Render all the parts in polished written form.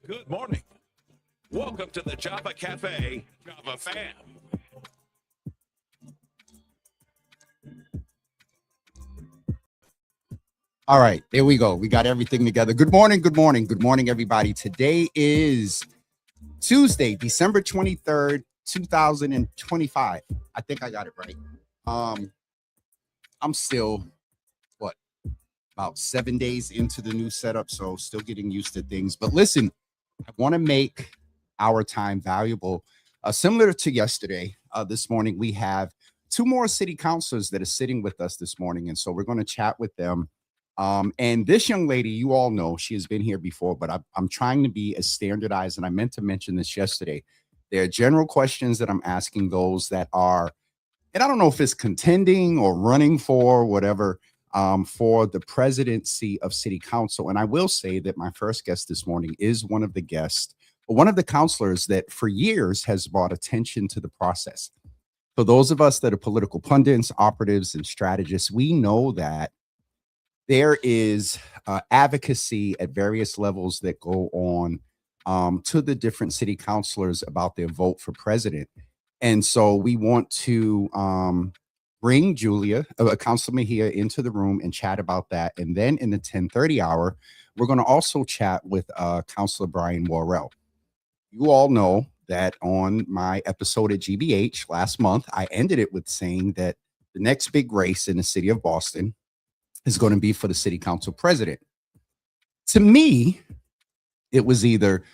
Good morning. Welcome to the Java Cafe, Java fam. All right, there we go. We got everything together. Good morning, good morning, good morning, everybody. Today is Tuesday, December 23rd, 2025. I think I got it right. I'm still, what, about 7 days into the new setup, so still getting used to things. But listen, I want to make our time valuable. Similar to yesterday, this morning, we have two more city councilors that are sitting with us this morning. And so we're going to chat with them. And this young lady, you all know, she has been here before, but I'm trying to be as standardized. And I meant to mention this yesterday. There are general questions that I'm asking those that are, and I don't know if it's contending or running for whatever, for the presidency of city council. And I will say that my first guest this morning is one of the councilors that for years has brought attention to the process. For those of us that are political pundits, operatives, and strategists, we know that there is advocacy at various levels that go on to the different city councilors about their vote for president. And so we want to bring Councilor Mejia into the room and chat about that. And then in the 10:30 hour, we're going to also chat with Councilor Brian Worrell. You all know that on my episode at GBH last month, I ended it with saying that the next big race in the city of Boston is going to be for the city council president. To me, it was either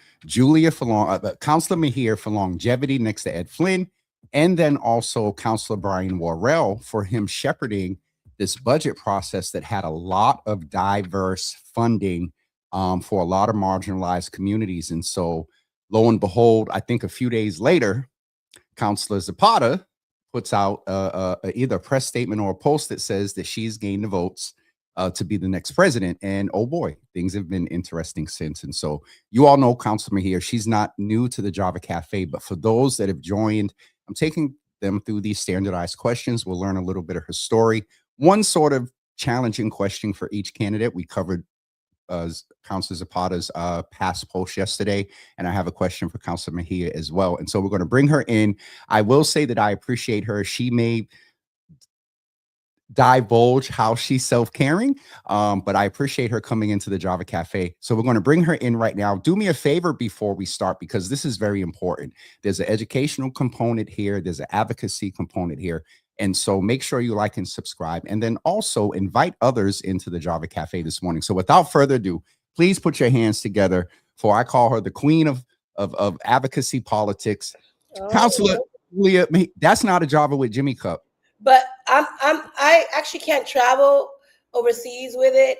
Councilor Mejia for longevity next to Ed Flynn, and then also Councilor Brian Worrell for him shepherding this budget process that had a lot of diverse funding for a lot of marginalized communities. And so, lo and behold, I think a few days later, Councilor Zapata puts out either a press statement or a post that says that she's gained the votes to be the next president. And oh boy, things have been interesting since. And so you all know Councilor Mejia. She's not new to the Java Cafe, but for those that have joined, I'm taking them through these standardized questions. We'll learn a little bit of her story. One sort of challenging question for each candidate. We covered Councilor Zapata's past post yesterday, and I have a question for Councilor Mejia as well. And so we're going to bring her in. I will say that I appreciate her. She may divulge how she's self-caring, but I appreciate her coming into the Java Cafe. So we're going to bring her in right now. Do me a favor before we start, because this is very important. There's an educational component here. There's an advocacy component here. And so make sure you like and subscribe, and then also invite others into the Java Cafe this morning. So without further ado, please put your hands together for, I call her the queen of advocacy politics. Oh. Councilor Leah, that's not a Java with Jimmy Cup. But I actually can't travel overseas with it.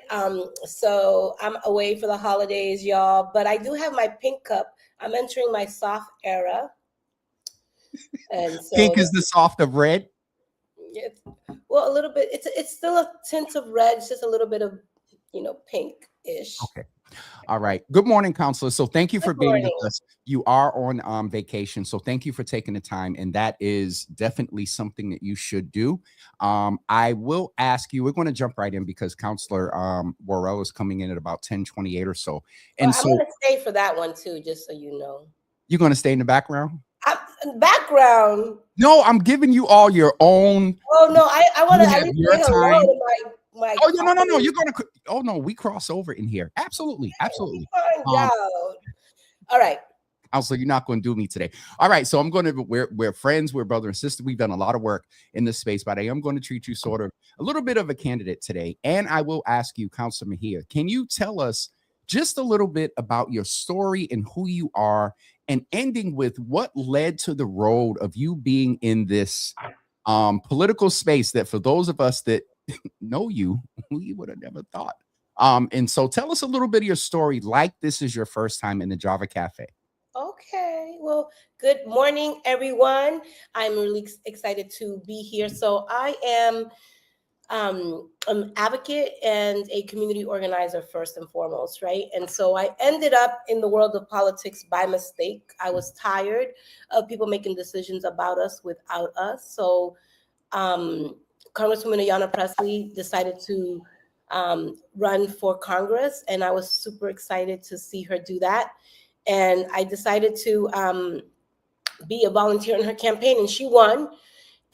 So I'm away for the holidays, y'all. But I do have my pink cup. I'm entering my soft era. And so pink is the soft of red? Well, a little bit. It's still a tint of red. It's just a little bit of, pink-ish. Okay. All right. Good morning, Councilor. So thank you for being with us. You are on vacation, so thank you for taking the time, and that is definitely something that you should do. I will ask you, we're going to jump right in because Councilor Worrell is coming in at about 10:28 or so. And I'm going to stay for that one too, just so you know. You're going to stay in the background? Background? No, I'm giving you all your own. Oh, no, I want to at least say hello to my no. You're going to. Oh, no, we cross over in here. Absolutely. Absolutely. All right. Also, you're not going to do me today. All right. So we're friends. We're brother and sister. We've done a lot of work in this space, but I am going to treat you sort of a little bit of a candidate today. And I will ask you, Councilor Mejia, can you tell us just a little bit about your story and who you are, and ending with what led to the road of you being in this political space that for those of us that know you, we would have never thought. And so tell us a little bit of your story, like this is your first time in the Java Cafe. Okay. Well, good morning, everyone. I'm really excited to be here. So I am an advocate and a community organizer first and foremost, right? And so I ended up in the world of politics by mistake. I was tired of people making decisions about us without us. So Congresswoman Ayanna Pressley decided to run for Congress, and I was super excited to see her do that. And I decided to be a volunteer in her campaign, and she won.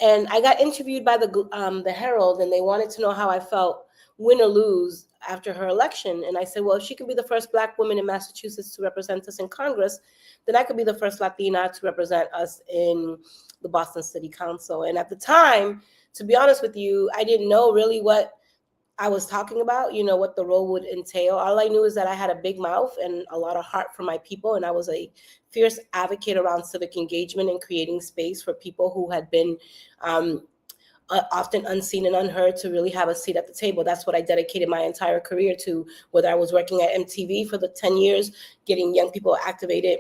And I got interviewed by the Herald, and they wanted to know how I felt, win or lose, after her election. And I said, well, if she can be the first Black woman in Massachusetts to represent us in Congress, then I could be the first Latina to represent us in the Boston City Council. And at the time, to be honest with you, I didn't know really what I was talking about, what the role would entail. All I knew is that I had a big mouth and a lot of heart for my people. And I was a fierce advocate around civic engagement and creating space for people who had been often unseen and unheard to really have a seat at the table. That's what I dedicated my entire career to, whether I was working at MTV for the 10 years, getting young people activated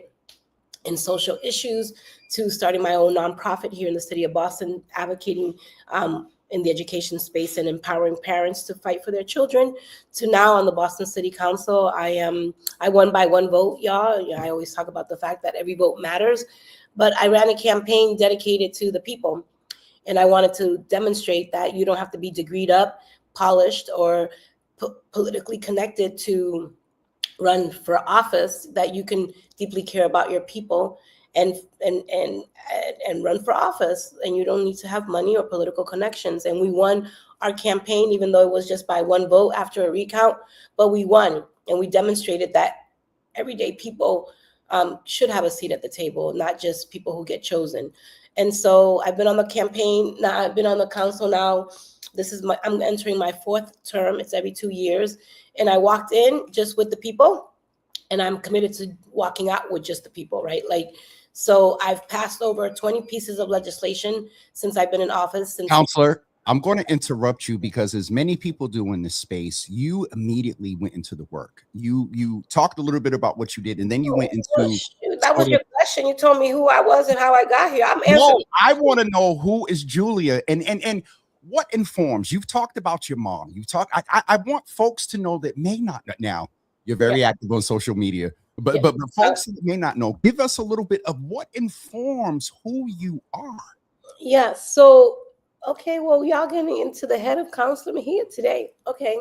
in social issues, to starting my own nonprofit here in the city of Boston, advocating in the education space and empowering parents to fight for their children, to now on the Boston City Council. I won by one vote, y'all. I always talk about the fact that every vote matters, but I ran a campaign dedicated to the people. And I wanted to demonstrate that you don't have to be degreed up, polished, or politically connected to run for office, that you can deeply care about your people and run for office, and you don't need to have money or political connections. And we won our campaign, even though it was just by one vote after a recount, but we won, and we demonstrated that everyday people should have a seat at the table, not just people who get chosen. And so I've been on the campaign now. I've been on the council now. I'm entering my 4th term. It's every 2 years. And I walked in just with the people, and I'm committed to walking out with just the people, right? So I've passed over 20 pieces of legislation since I've been in office. Counselor, I'm going to interrupt you because, as many people do in this space, you immediately went into the work. You talked a little bit about what you did, and then you went into... That was your question. You told me who I was and how I got here. I'm answering. No, I want to know, who is Julia, and what informs. You've talked about your mom. I want folks to know that may not. Now, you're very active on social media, but folks that may not know, give us a little bit of what informs who you are. Yeah. So, okay. Well, y'all getting into the head of Councilor Mejia today. Okay.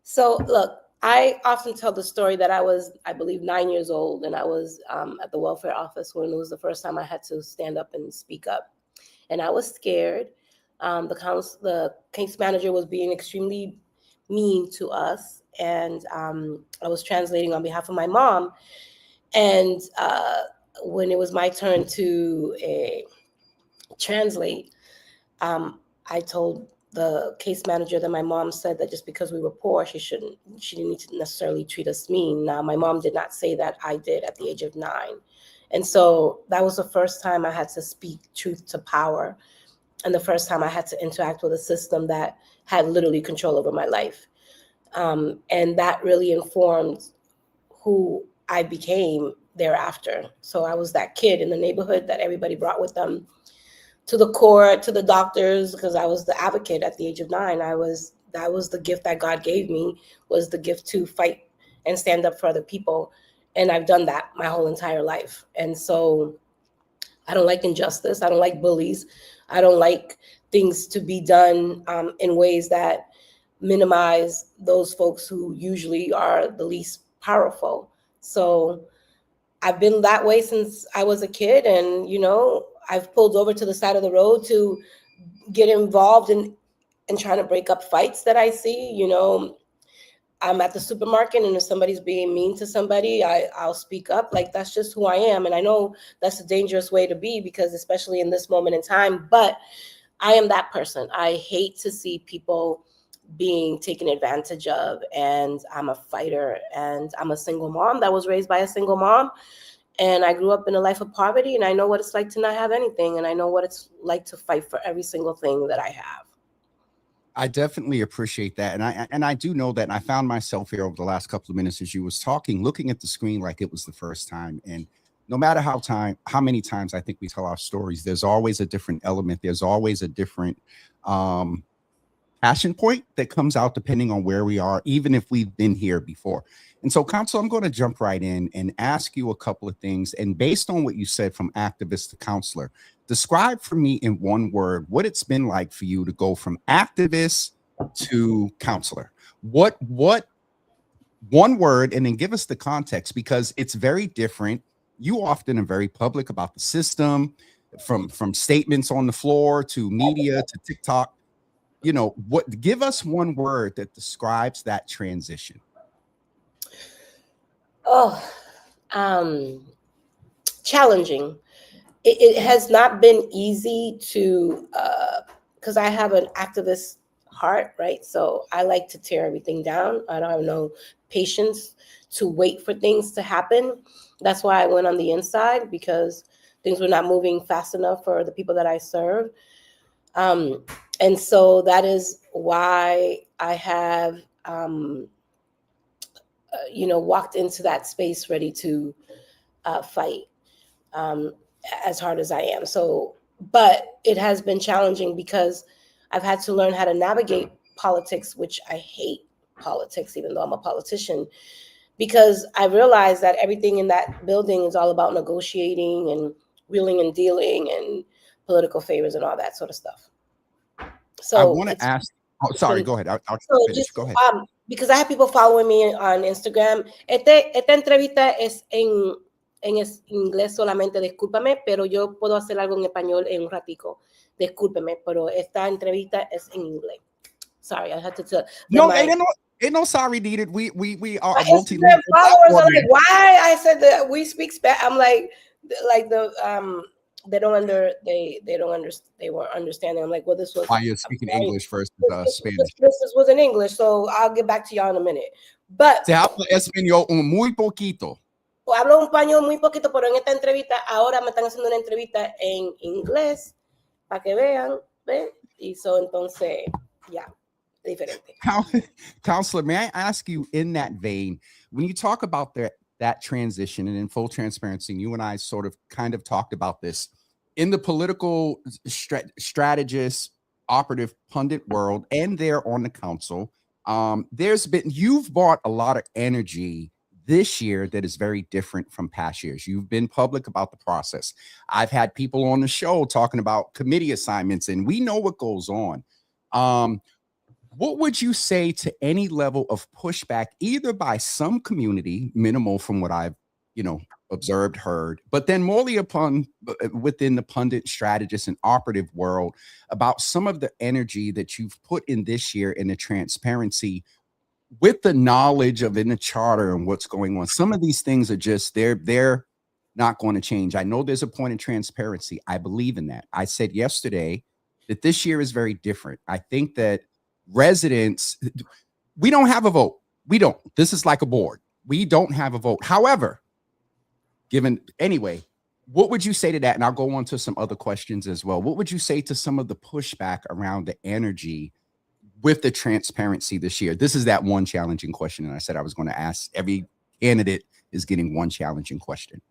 So look, I often tell the story that I was, I believe, 9 years old, and I was at the welfare office when it was the first time I had to stand up and speak up. And I was scared. The case manager was being extremely mean to us, and I was translating on behalf of my mom. And when it was my turn to translate, I told the case manager that my mom said that just because we were poor, she didn't need to necessarily treat us mean. Now, my mom did not say that. I did at the age of 9. And so that was the first time I had to speak truth to power, and the first time I had to interact with a system that had literally control over my life. And that really informed who I became thereafter. So I was that kid in the neighborhood that everybody brought with them to the court, to the doctors, because I was the advocate at the age of 9. That was the gift that God gave me, was the gift to fight and stand up for other people. And I've done that my whole entire life. And so I don't like injustice. I don't like bullies. I don't like things to be done in ways that minimize those folks who usually are the least powerful. So I've been that way since I was a kid. And, I've pulled over to the side of the road to get involved in trying to break up fights that I see. I'm at the supermarket, and if somebody's being mean to somebody, I'll speak up. That's just who I am. And I know that's a dangerous way to be, because especially in this moment in time, but I am that person. I hate to see people being taken advantage of. And I'm a fighter, and I'm a single mom that was raised by a single mom. And I grew up in a life of poverty, and I know what it's like to not have anything. And I know what it's like to fight for every single thing that I have. I definitely appreciate that. And I do know that. And I found myself here over the last couple of minutes as you was talking, looking at the screen like it was the first time. And no matter how many times I think we tell our stories, there's always a different element. There's always a different passion point that comes out depending on where we are, even if we've been here before. And so, Council, I'm going to jump right in and ask you a couple of things. And based on what you said, from activist to counselor, describe for me in one word what it's been like for you to go from activist to counselor? What one word, and then give us the context, because it's very different. You often are very public about the system, from statements on the floor to media to TikTok. You know, what, give us one word that describes that transition. Oh, challenging. It has not been easy to, because I have an activist heart, right? So I like to tear everything down. I don't have no patience to wait for things to happen. That's why I went on the inside, because things were not moving fast enough for the people that I serve. And so that is why I have, walked into that space ready to fight as hard as I am. So, but it has been challenging because I've had to learn how to navigate politics, which I hate politics, even though I'm a politician, because I realized that everything in that building is all about negotiating and wheeling and dealing and political favors and all that sort of stuff. I So want to ask. Oh, sorry. Go ahead. I'll so finish. just Go ahead. because I have people following me on Instagram. Esta entrevista es en inglés solamente, discúlpame, pero yo puedo hacer algo en español en un ratico. Discúlpeme, pero esta entrevista es en inglés. Sorry, I had to. No, ain't no sorry needed. We are a Instagram multilingual followers are platform. like, why I said that we speak Spanish. I'm like the they weren't understanding. I'm like, well, this was Why you're speaking English versus Spanish. this was in English, so I'll get back to y'all in a minute. But Se habla español muy poquito. hablo un español muy poquito, pero en esta entrevista ahora me están haciendo una entrevista en inglés para que vean, ¿ven? Y so entonces, ya, diferente. Counselor, may I ask you, in that vein, when you talk about that transition, and in full transparency, and you and I sort of kind of talked about this in the political strategist, operative pundit world, and there on the council, you've brought a lot of energy this year that is very different from past years. You've been public about the process. I've had people on the show talking about committee assignments, and we know what goes on. What would you say to any level of pushback, either by some community, minimal from what I've, observed, heard, but then morely within the pundit, strategist, and operative world, about some of the energy that you've put in this year in the transparency with the knowledge of in the charter and what's going on? Some of these things are just, they're not going to change. I know there's a point in transparency. I believe in that. I said yesterday that this year is very different. I think that residents, we don't have a vote. We don't. This is like a board. We don't have a vote. However, what would you say to that? And I'll go on to some other questions as well. What would you say to some of the pushback around the energy with the transparency this year? This is that one challenging question. And I said I was going to ask. Every candidate is getting one challenging question.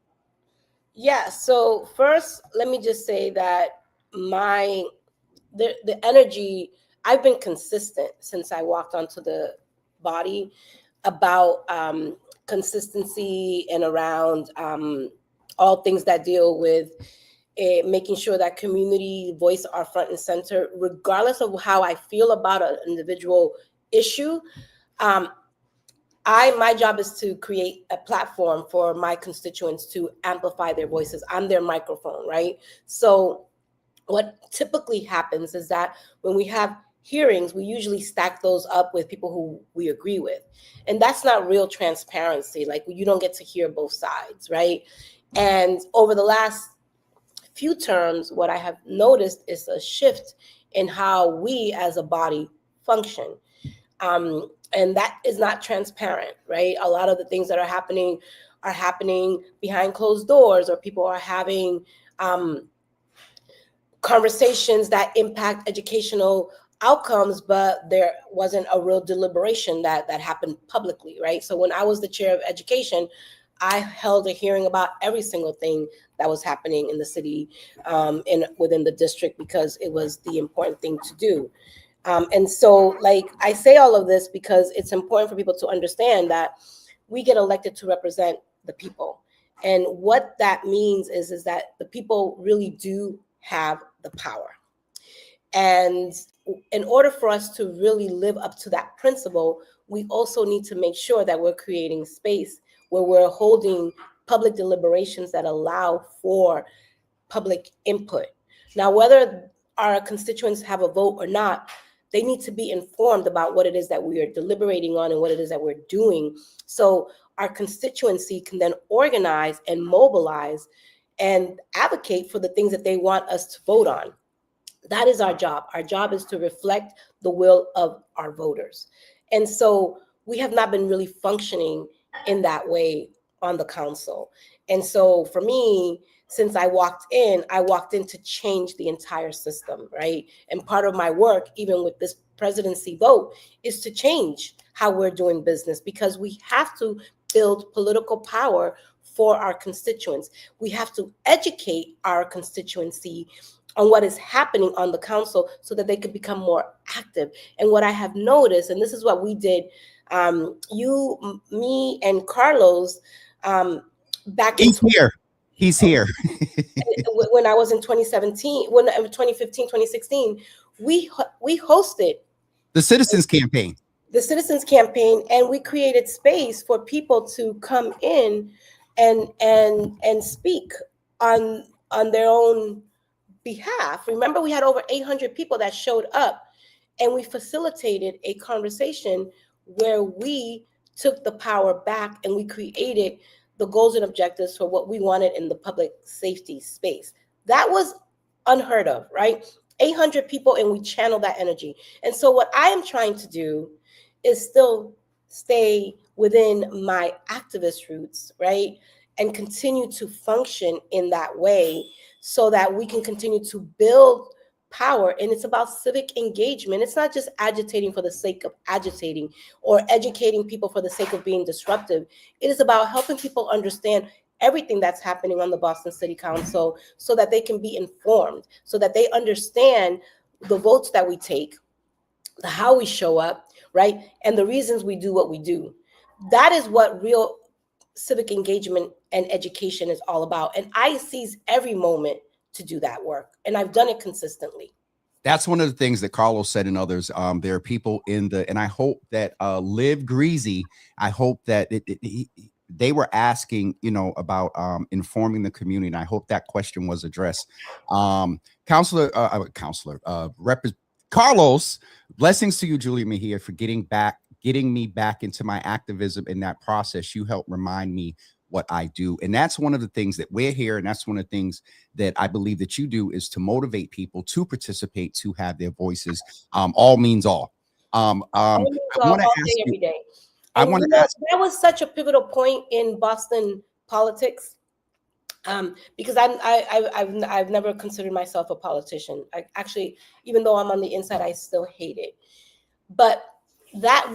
Yeah. So first, let me just say that the energy, I've been consistent since I walked onto the body about consistency and around all things that deal with making sure that community voice are front and center, regardless of how I feel about an individual issue. My job is to create a platform for my constituents to amplify their voices. I'm their microphone, right? So what typically happens is that when we have hearings, we usually stack those up with people who we agree with. And that's not real transparency. Like, you don't get to hear both sides, right? And over the last few terms, what I have noticed is a shift in how we as a body function. And that is not transparent, right? A lot of the things that are happening behind closed doors, or people are having conversations that impact educational outcomes, but there wasn't a real deliberation that happened publicly, right? So when I was the chair of education, I held a hearing about every single thing that was happening in the city within the district, because it was the important thing to do. And so, like, I say all of this because it's important for people to understand that we get elected to represent the people. And what that means is that the people really do have the power. And in order for us to really live up to that principle, we also need to make sure that we're creating space where we're holding public deliberations that allow for public input. Now, whether our constituents have a vote or not, they need to be informed about what it is that we are deliberating on and what it is that we're doing. So our constituency can then organize and mobilize and advocate for the things that they want us to vote on. That is our job. Our job is to reflect the will of our voters. And so we have not been really functioning in that way on the council. And so for me, since I walked in to change the entire system, right? And part of my work, even with this presidency vote, is to change how we're doing business, because we have to build political power for our constituents. We have to educate our constituency on what is happening on the council so that they could become more active. And what I have noticed, and this is what we did, you, me, and Carlos, back in He's here. When I was in 2017, 2015, 2016, we hosted The Citizens Campaign. The Citizens Campaign, and we created space for people to come in and speak on their own behalf. Remember, we had over 800 people that showed up, and we facilitated a conversation where we took the power back and we created the goals and objectives for what we wanted in the public safety space. That was unheard of, right? 800 people, and we channeled that energy. And so what I am trying to do is still stay within my activist roots, right? And continue to function in that way so that we can continue to build power. And it's about civic engagement. It's not just agitating for the sake of agitating or educating people for the sake of being disruptive. It is about helping people understand everything that's happening on the Boston City Council so that they can be informed, so that they understand the votes that we take, how we show up, right? And the reasons we do what we do. That is what real civic engagement and education is all about. And I seize every moment to do that work. And I've done it consistently. That's one of the things that Carlos said and others. There are people and I hope that Liv Greasy, I hope that they were asking, about informing the community. And I hope that question was addressed. Carlos, blessings to you, Julia Mejia, for getting me back into my activism in that process. You helped remind me what I do. And that's one of the things that we're here. And that's one of the things that I believe that you do, is to motivate people to participate, to have their voices. All means all. I want to ask you, every day. I want to ask, that was such a pivotal point in Boston politics. Because I've never considered myself a politician. I actually, even though I'm on the inside, I still hate it. But that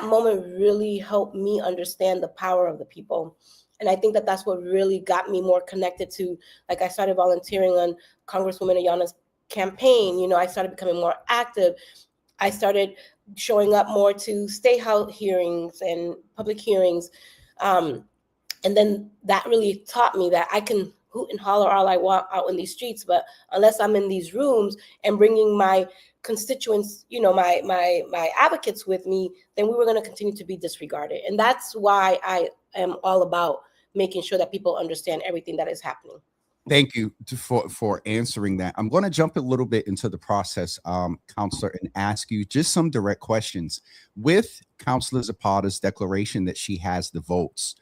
moment really helped me understand the power of the people. And I think that that's what really got me more connected to, like, I started volunteering on Congresswoman Ayana's campaign. I started becoming more active. I started showing up more to state house hearings and public hearings. And then that really taught me that I can hoot and holler all I want out in these streets, but unless I'm in these rooms and bringing my constituents, my advocates with me, then we were going to continue to be disregarded. And that's why I am all about making sure that people understand everything that is happening. Thank you for answering that. I'm going to jump a little bit into the process, Councilor, and ask you just some direct questions. With Councilor Zapata's declaration that she has the votes,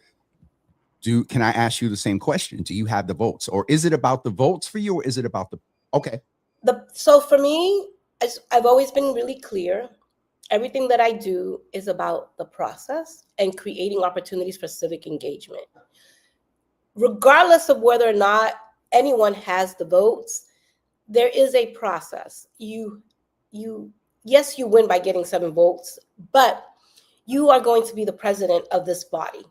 can I ask you the same question? Do you have the votes, or is it about the votes for you, or is it about so for me, I've always been really clear. Everything that I do is about the process and creating opportunities for civic engagement. Regardless of whether or not anyone has the votes, there is a process. Yes, you win by getting 7 votes, but you are going to be the president of this body.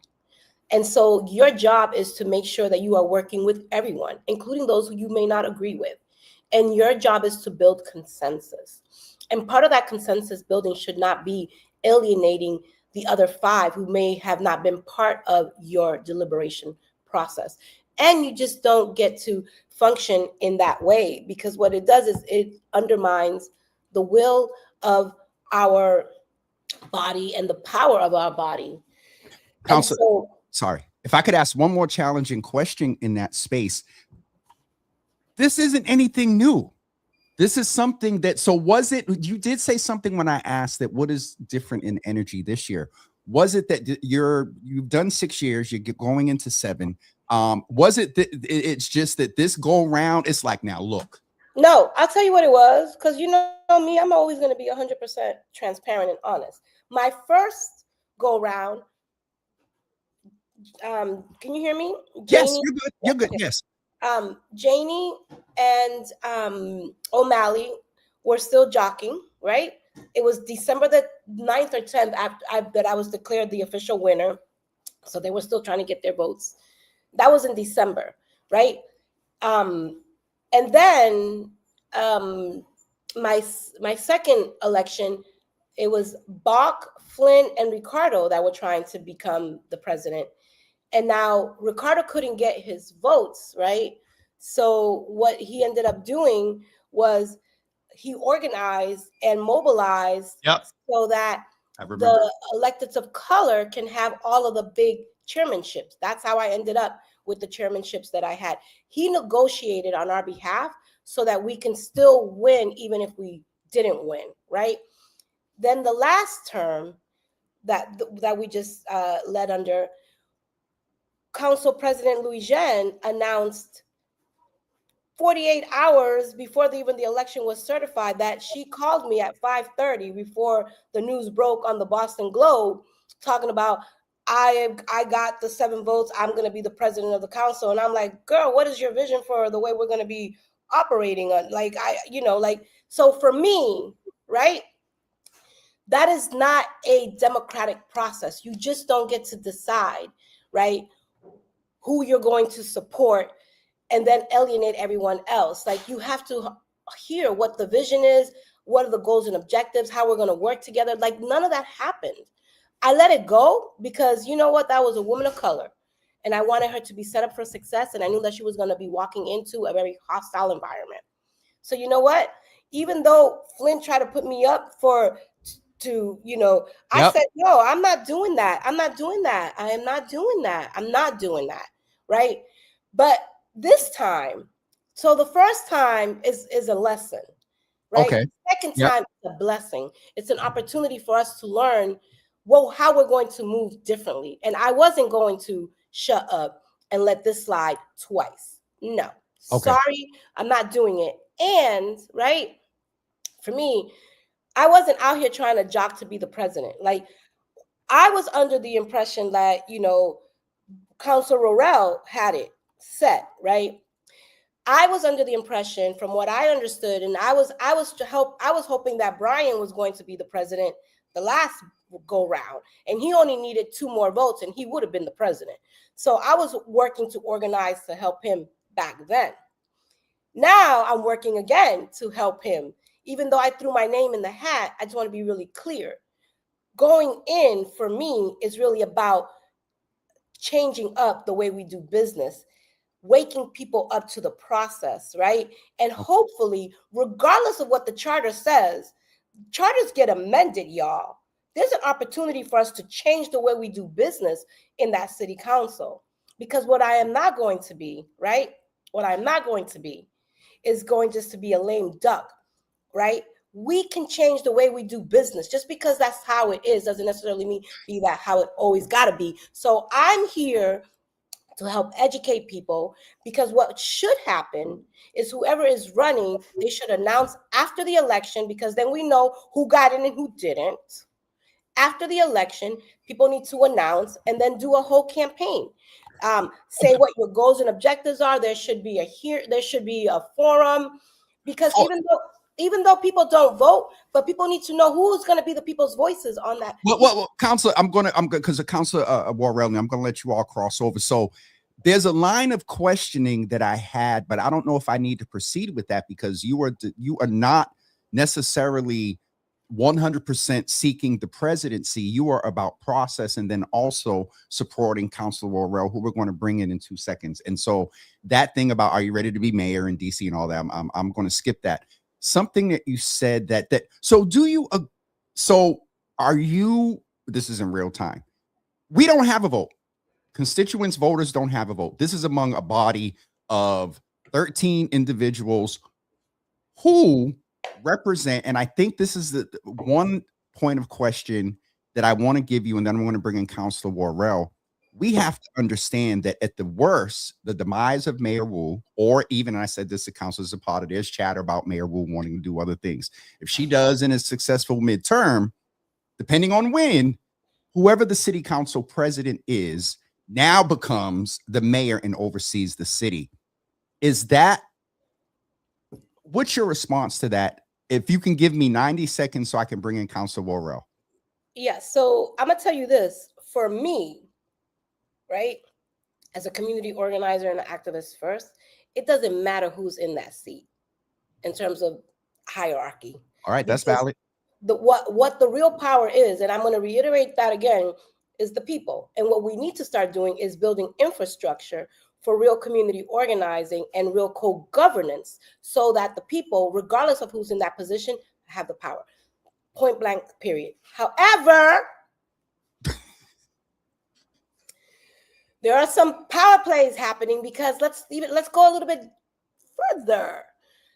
And so your job is to make sure that you are working with everyone, including those who you may not agree with. And your job is to build consensus. And part of that consensus building should not be alienating the other 5 who may have not been part of your deliberation process. And you just don't get to function in that way, because what it does is it undermines the will of our body and the power of our body. And Council, so, sorry, if I could ask one more challenging question in that space. This isn't anything new. This is something that, so was it, you did say something when I asked that what is different in energy this year? Was it that you've done 6 years, you're going into 7. Was it that it's just that this go round, it's like, now look. no, I'll tell you what it was, because you know me, I'm always going to be 100% transparent and honest. My first go round, can you hear me? Yes, Janie, you're good. You're good. Yes. Janie and O'Malley were still jockeying, right? It was December the 9th or 10th that I was declared the official winner. So they were still trying to get their votes. That was in December, right? And then my second election, it was Bach, Flynn, and Ricardo that were trying to become the president. And now Ricardo couldn't get his votes, right? So what he ended up doing was he organized and mobilized so that the electeds of color can have all of the big chairmanships. That's how I ended up with the chairmanships that I had. He negotiated on our behalf so that we can still win even if we didn't win, right? Then the last term that we just led under, Council President Louis-Jean announced 48 hours before even the election was certified that she called me at 5:30 before the news broke on the Boston Globe, talking about, I got the 7 votes, I'm going to be the president of the council. And I'm like, girl, what is your vision for the way we're going to be operating on? Like, so for me, right, that is not a democratic process. You just don't get to decide, right, who you're going to support and then alienate everyone else. Like, you have to hear what the vision is, what are the goals and objectives, how we're going to work together. Like, none of that happened. I let it go because, you know what, that was a woman of color. And I wanted her to be set up for success. And I knew that she was going to be walking into a very hostile environment. So you know what? Even though Flynn tried to put me up I said, no, I'm not doing that. I'm not doing that. I am not doing that. I'm not doing that. Right. But this time, so the first time is a lesson, right? Okay. The second time is a blessing. It's an opportunity for us to learn, how we're going to move differently. And I wasn't going to shut up and let this slide twice. No. Okay. Sorry, I'm not doing it. And right, for me, I wasn't out here trying to jock to be the president. Like, I was under the impression that, Councilor Worrell had it set, right? I was under the impression, from what I understood, and I was hoping that Brian was going to be the president the last go round, and he only needed 2 more votes, and he would have been the president. So I was working to organize to help him back then. Now I'm working again to help him. Even though I threw my name in the hat, I just want to be really clear. Going in for me is really about changing up the way we do business, waking people up to the process, right? And hopefully, regardless of what the charter says, charters get amended, y'all. There's an opportunity for us to change the way we do business in that city council. Because what I am not going to be, right? What I'm not going to be is going just to be a lame duck, right? We can change the way we do business. Just because that's how it is doesn't necessarily mean be that how it always got to be. So I'm here to help educate people, because what should happen is whoever is running, they should announce after the election, because then we know who got in and who didn't. After the election, people need to announce and then do a whole campaign. Say what your goals and objectives are. There should be a forum, because even though people don't vote, but people need to know who's going to be the people's voices on that. Well, Councilor, I'm going because the Councilor Worrell, I'm going to let you all cross over. So there's a line of questioning that I had, but I don't know if I need to proceed with that, because you are not necessarily 100% seeking the presidency. You are about process, and then also supporting Councilor Worrell, who we're going to bring in 2 seconds. And so that thing about, are you ready to be mayor in DC and all that, I'm going to skip that. something that you said so do you, so are you, this is in real time. We don't have a vote. Constituents, voters don't have a vote. This is among a body of 13 individuals who represent, and I think this is the one point of question that I want to give you, and then I'm going to bring in Councilor Worrell. We have to understand that at the worst, the demise of Mayor Wu, or even, and I said this to Councilor Zapata, there's chatter about Mayor Wu wanting to do other things. If she does in a successful midterm, depending on when, whoever the city council president is now becomes the mayor and oversees the city. What's your response to that? If you can give me 90 seconds so I can bring in Councilor Worrell. Yeah, so I'm gonna tell you this. For me, right, as a community organizer and an activist first, it doesn't matter who's in that seat in terms of hierarchy. All right, that's valid. What the real power is, and I'm going to reiterate that again, is the people. And what we need to start doing is building infrastructure for real community organizing and real co-governance so that the people, regardless of who's in that position, have the power. Point blank, period. However, there are some power plays happening because let's go a little bit further.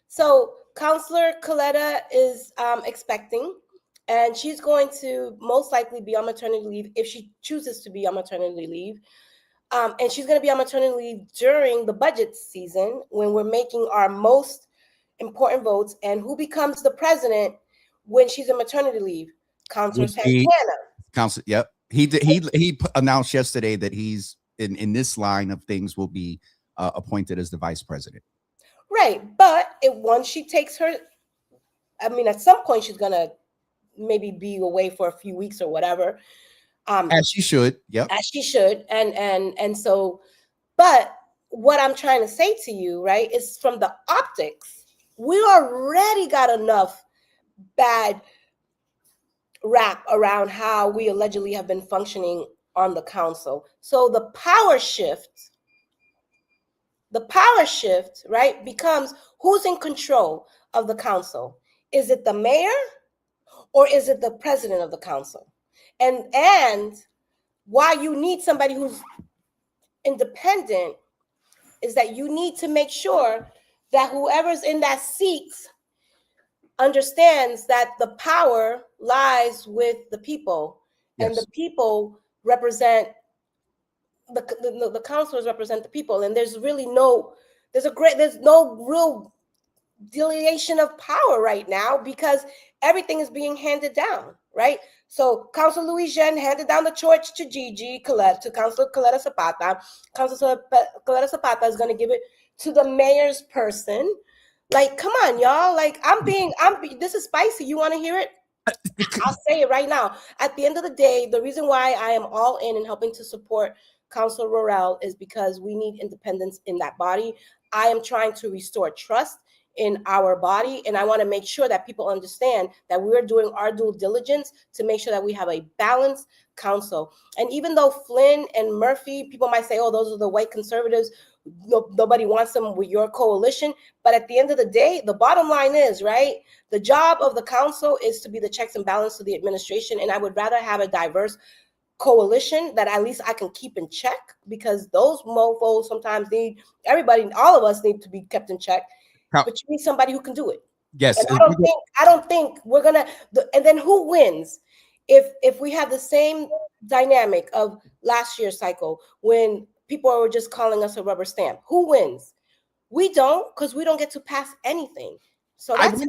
So Councilor Coletta is expecting, and she's going to most likely be on maternity leave if she chooses to be on maternity leave. And she's going to be on maternity leave during the budget season when we're making our most important votes. And who becomes the president when she's on maternity leave? Councilor Santana. Councilor, yep. He announced yesterday that he's in this line of things will be appointed as the vice president. Right, but once she takes her, I mean, at some point she's gonna maybe be away for a few weeks or whatever. As she should, yep. As she should, and so, but what I'm trying to say to you, right, is from the optics, we already got enough bad rap around how we allegedly have been functioning on the council. So the power shift, right, becomes who's in control of the council. Is it the mayor or is it the president of the council? And why you need somebody who's independent is that you need to make sure that whoever's in that seat understands that the power lies with the people. Yes. And the people represent the councilors represent the people, and there's no real delineation of power right now because everything is being handed down, right? So Councilor Louis Jean handed down the torch to to Councilor Coletta Zapata. Councilor Coletta Zapata is going to give it to the mayor's person. Like, come on, y'all. Like, this is spicy. You want to hear it? I'll say it right now. At the end of the day, the reason why I am all in and helping to support Councilor Worrell is because we need independence in that body. I am trying to restore trust in our body, and I want to make sure that people understand that we're doing our due diligence to make sure that we have a balanced council. And even though Flynn and Murphy, people might say, oh, those are the white conservatives, nobody wants them with your coalition. But at the end of the day, the bottom line is, right, the job of the council is to be the checks and balance to the administration. And I would rather have a diverse coalition that at least I can keep in check, because those mofos sometimes all of us need to be kept in check. But you need somebody who can do it. Yes. And I don't think we're gonna. And then who wins if we have the same dynamic of last year's cycle when people were just calling us a rubber stamp? Who wins? We don't, because we don't get to pass anything. So that's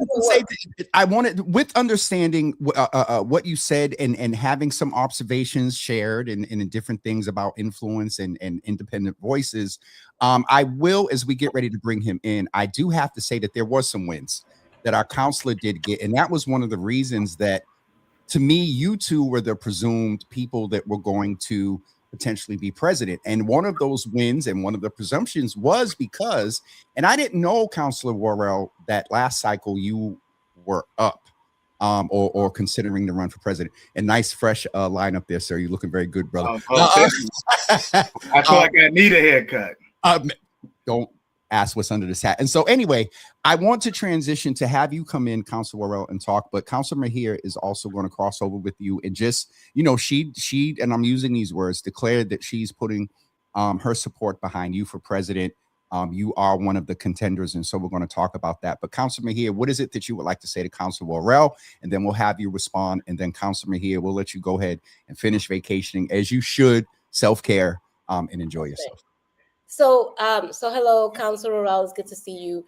I wanted, with understanding what you said and having some observations shared and different things about influence and independent voices. I will, as we get ready to bring him in, I do have to say that there was some wins that our counselor did get. And that was one of the reasons that, to me, you two were the presumed people that were going to potentially be president. And one of those wins and one of the presumptions was because, and I didn't know, Councilor Worrell, that last cycle you were up or considering to run for president. And nice fresh lineup there, sir. You're looking very good, brother. I feel like I need a haircut. Don't ask what's under this hat. And so anyway, I want to transition to have you come in, Councilor Worrell, and talk, but Councilor Mejia is also going to cross over with you and just, she, and I'm using these words, declared that she's putting her support behind you for president. You are one of the contenders, and so we're going to talk about that. But Councilor Mejia, what is it that you would like to say to Councilor Worrell? And then we'll have you respond. And then Councilor Mejia, we'll let you go ahead and finish vacationing as you should, self-care, and enjoy yourself. So hello, Councilor Worrell. It's good to see you.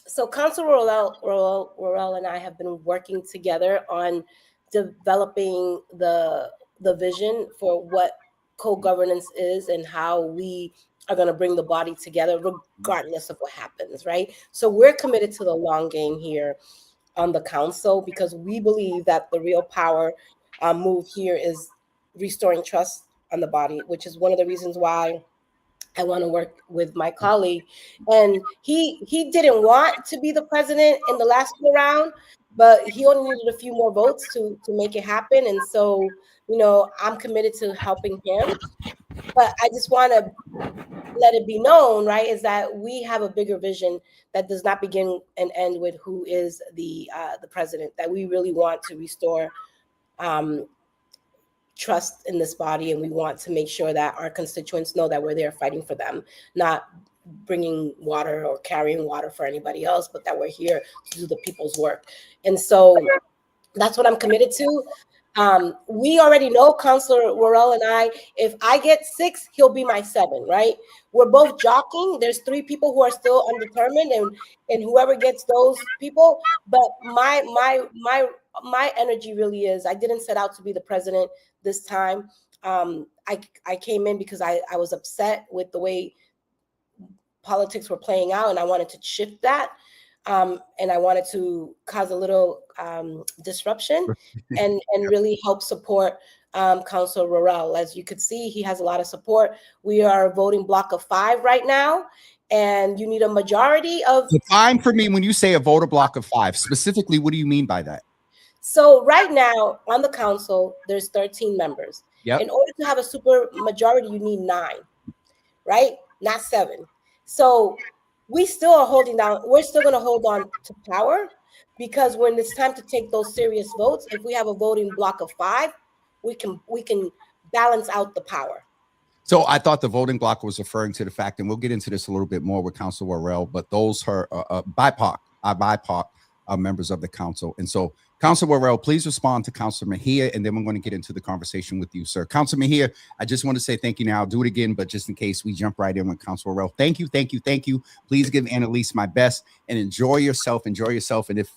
So Councilor Worrell and I have been working together on developing the vision for what co-governance is and how we are going to bring the body together regardless of what happens, right? So we're committed to the long game here on the council because we believe that the real power move here is restoring trust on the body, which is one of the reasons why I want to work with my colleague. And he didn't want to be the president in the last go round, but he only needed a few more votes to make it happen. And so, I'm committed to helping him. But I just want to let it be known, right, is that we have a bigger vision that does not begin and end with who is the president, that we really want to restore trust in this body, and we want to make sure that our constituents know that we're there fighting for them, not bringing water or carrying water for anybody else, but that we're here to do the people's work. And so that's what I'm committed to. We already know, Councilor Worrell and I, if I get 6, he'll be my 7, right? We're both jockeying. There's 3 people who are still undetermined, and whoever gets those people. But my energy really is, I didn't set out to be the president this time. I came in because I was upset with the way politics were playing out, and I wanted to shift that. And I wanted to cause a little disruption and really help support Councilor Worrell. As you could see, he has a lot of support. We are a voting block of 5 right now, and you need a majority of... Define for me when you say a voter block of 5. Specifically, what do you mean by that? So right now on the council, there's 13 members. Yep. In order to have a super majority, you need 9, right? Not 7. So we still are holding down. We're still going to hold on to power, because when it's time to take those serious votes, if we have a voting block of 5, we can balance out the power. So I thought the voting block was referring to the fact, and we'll get into this a little bit more with Councilor Worrell, but those are BIPOC members of the council. And so, Councilor Worrell, please respond to Councilor Mejia, and then we're going to get into the conversation with you, sir. Councilor Mejia, I just want to say thank you now. I'll do it again, but just in case we jump right in with Councilor Worrell. Thank you, thank you, thank you. Please give Annalise my best and enjoy yourself. Enjoy yourself. And if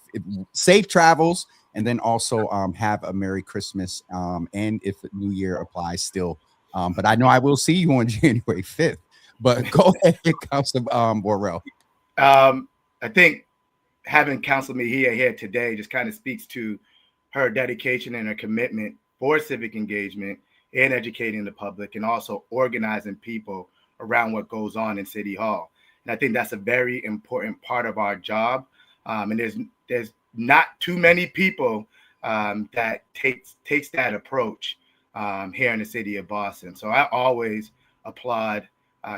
safe travels, and then also have a Merry Christmas. And if New Year applies still. But I know I will see you on January 5th. But go ahead, Councilor Worrell. I think having Councilor Mejia here today just kind of speaks to her dedication and her commitment for civic engagement and educating the public, and also organizing people around what goes on in City Hall. And I think that's a very important part of our job. And there's not too many people that takes that approach here in the city of Boston. So I always applaud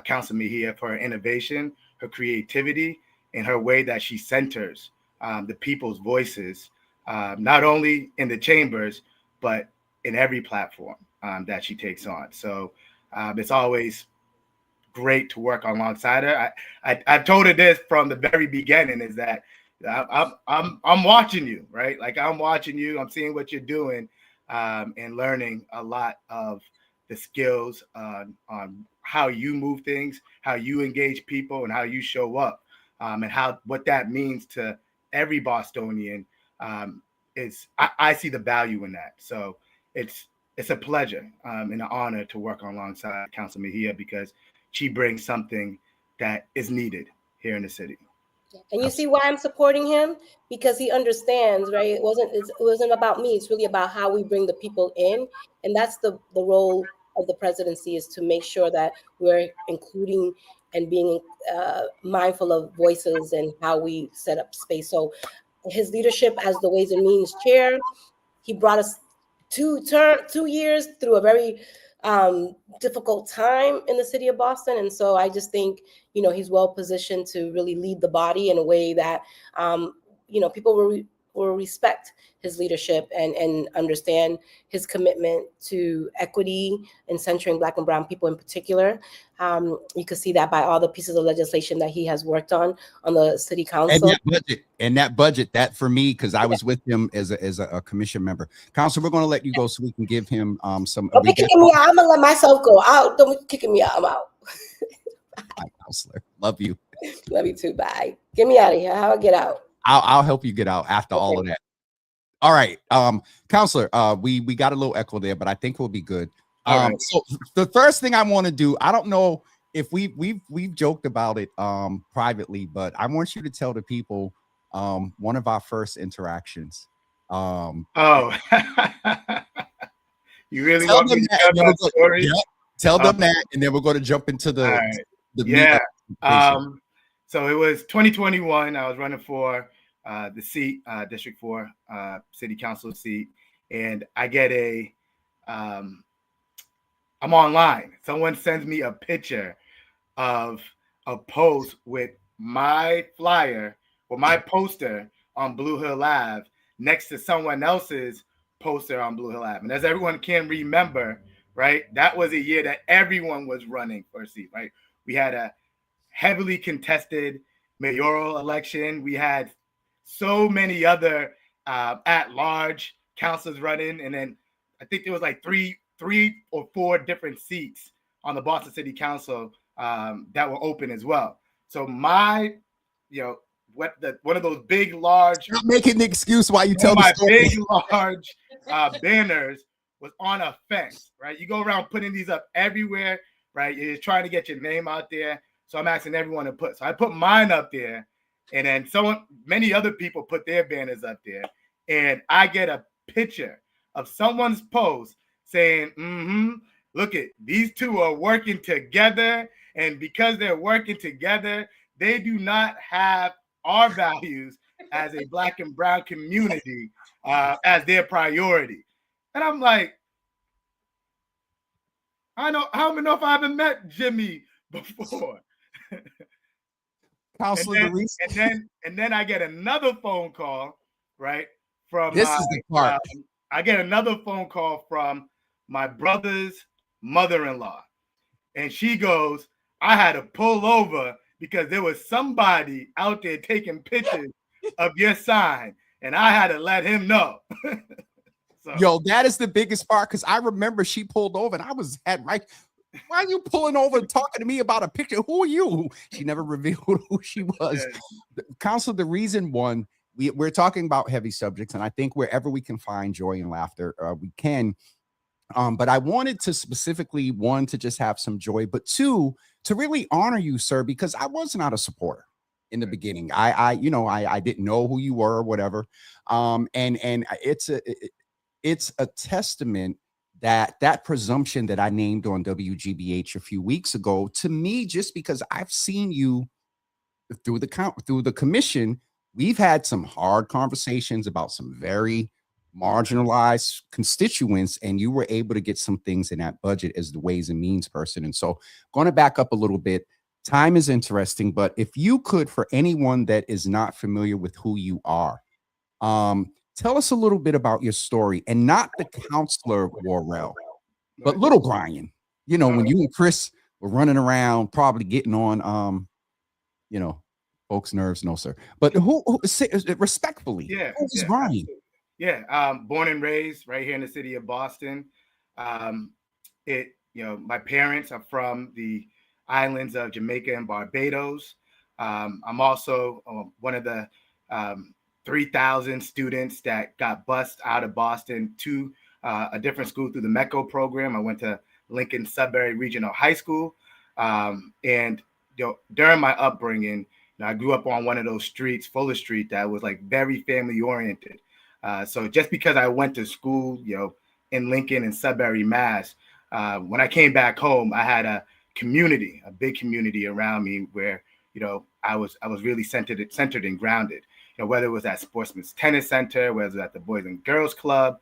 Councilor Mejia for her innovation, her creativity, and her way that she centers the people's voices, not only in the chambers, but in every platform that she takes on. So it's always great to work alongside her. I've told her this from the very beginning, is that I'm watching you, right? Like, I'm watching you, I'm seeing what you're doing, and learning a lot of the skills on how you move things, how you engage people, and how you show up, and what that means to every Bostonian. I see the value in that. So it's a pleasure and an honor to work alongside Councilor Mejia, because she brings something that is needed here in the city. And you see why I'm supporting him? Because he understands, right? It wasn't about me. It's really about how we bring the people in. And that's the role of the presidency, is to make sure that we're including and being mindful of voices and how we set up space. So his leadership as the Ways and Means chair, he brought us 2 years through a very difficult time in the city of Boston. And so I just think, he's well positioned to really lead the body in a way that, people will respect his leadership and understand his commitment to equity and centering Black and brown people in particular. You can see that by all the pieces of legislation that he has worked on the city council. And that budget, that for me, because I was with him as a commission member. Council, we're going to let you go so we can give him some. Don't be kicking me out. I'm going to let myself go out. Don't be kicking me out. I'm out. Bye, Counselor. Love you. Love you too. Bye. Get me out of here. How I get out? I'll help you get out after all of that. All right. Counselor, we got a little echo there, but I think we'll be good. Right. So the first thing I want to do, I don't know if we've joked about it privately, but I want you to tell the people one of our first interactions. You really want me to tell that story? Yeah, tell them that, and then we're going to jump into the So it was 2021. I was running for the seat, District 4 City Council seat, and I get I'm online. Someone sends me a picture of a post with my flyer or my poster on Blue Hill Ave next to someone else's poster on Blue Hill Ave. And as everyone can remember, right, that was a year that everyone was running for a seat, right? We had a heavily contested mayoral election. We had so many other at-large councils running, and then I think there was like three or four different seats on the Boston City Council that were open as well. So my, one of those big, large. Stop making the excuse why you tell the story. Big, large banners was on a fence, right? You go around putting these up everywhere, right? You're trying to get your name out there. So I'm asking everyone to put. So I put mine up there, and then many other people put their banners up there, and I get a picture of someone's post saying, look at these two are working together, and because they're working together, they do not have our values as a Black and brown community as their priority. And I'm like, I don't know if I haven't met Jimmy before. Counselor, and then I get another phone call, right? From this is the part. I get another phone call from my brother's mother-in-law, and she goes, I had to pull over because there was somebody out there taking pictures of your sign, and I had to let him know. So. Yo, that is the biggest part, because I remember she pulled over and I was why are you pulling over and talking to me about a picture? Who are you? She never revealed who she was. Yeah. Council, the reason we're talking about heavy subjects, and I think wherever we can find joy and laughter, we can. But I wanted to specifically, one, to just have some joy, but two, to really honor you, sir, because I was not a supporter in the beginning. I didn't know who you were or whatever. And it's a testament that presumption that I named on WGBH a few weeks ago, to me, just because I've seen you through the commission, we've had some hard conversations about some very marginalized constituents, and you were able to get some things in that budget as the Ways and Means person. And so, going to back up a little bit, time is interesting, but if you could, for anyone that is not familiar with who you are, tell us a little bit about your story, and not the Councilor Worrell, but little Brian. When you and Chris were running around, probably getting on, folks' nerves. No, sir. But who respectfully, who's Brian? Yeah, born and raised right here in the city of Boston. My parents are from the islands of Jamaica and Barbados. I'm also one of the 3,000 students that got bused out of Boston to a different school through the MECO program. I went to Lincoln Sudbury Regional High School. And during my upbringing, I grew up on one of those streets, Fuller Street, that was like very family oriented. So just because I went to school, in Lincoln and Sudbury, Mass, when I came back home, I had a big community around me where, I was really centered and grounded. Whether it was at Sportsman's Tennis Center, whether it was at the Boys and Girls Club,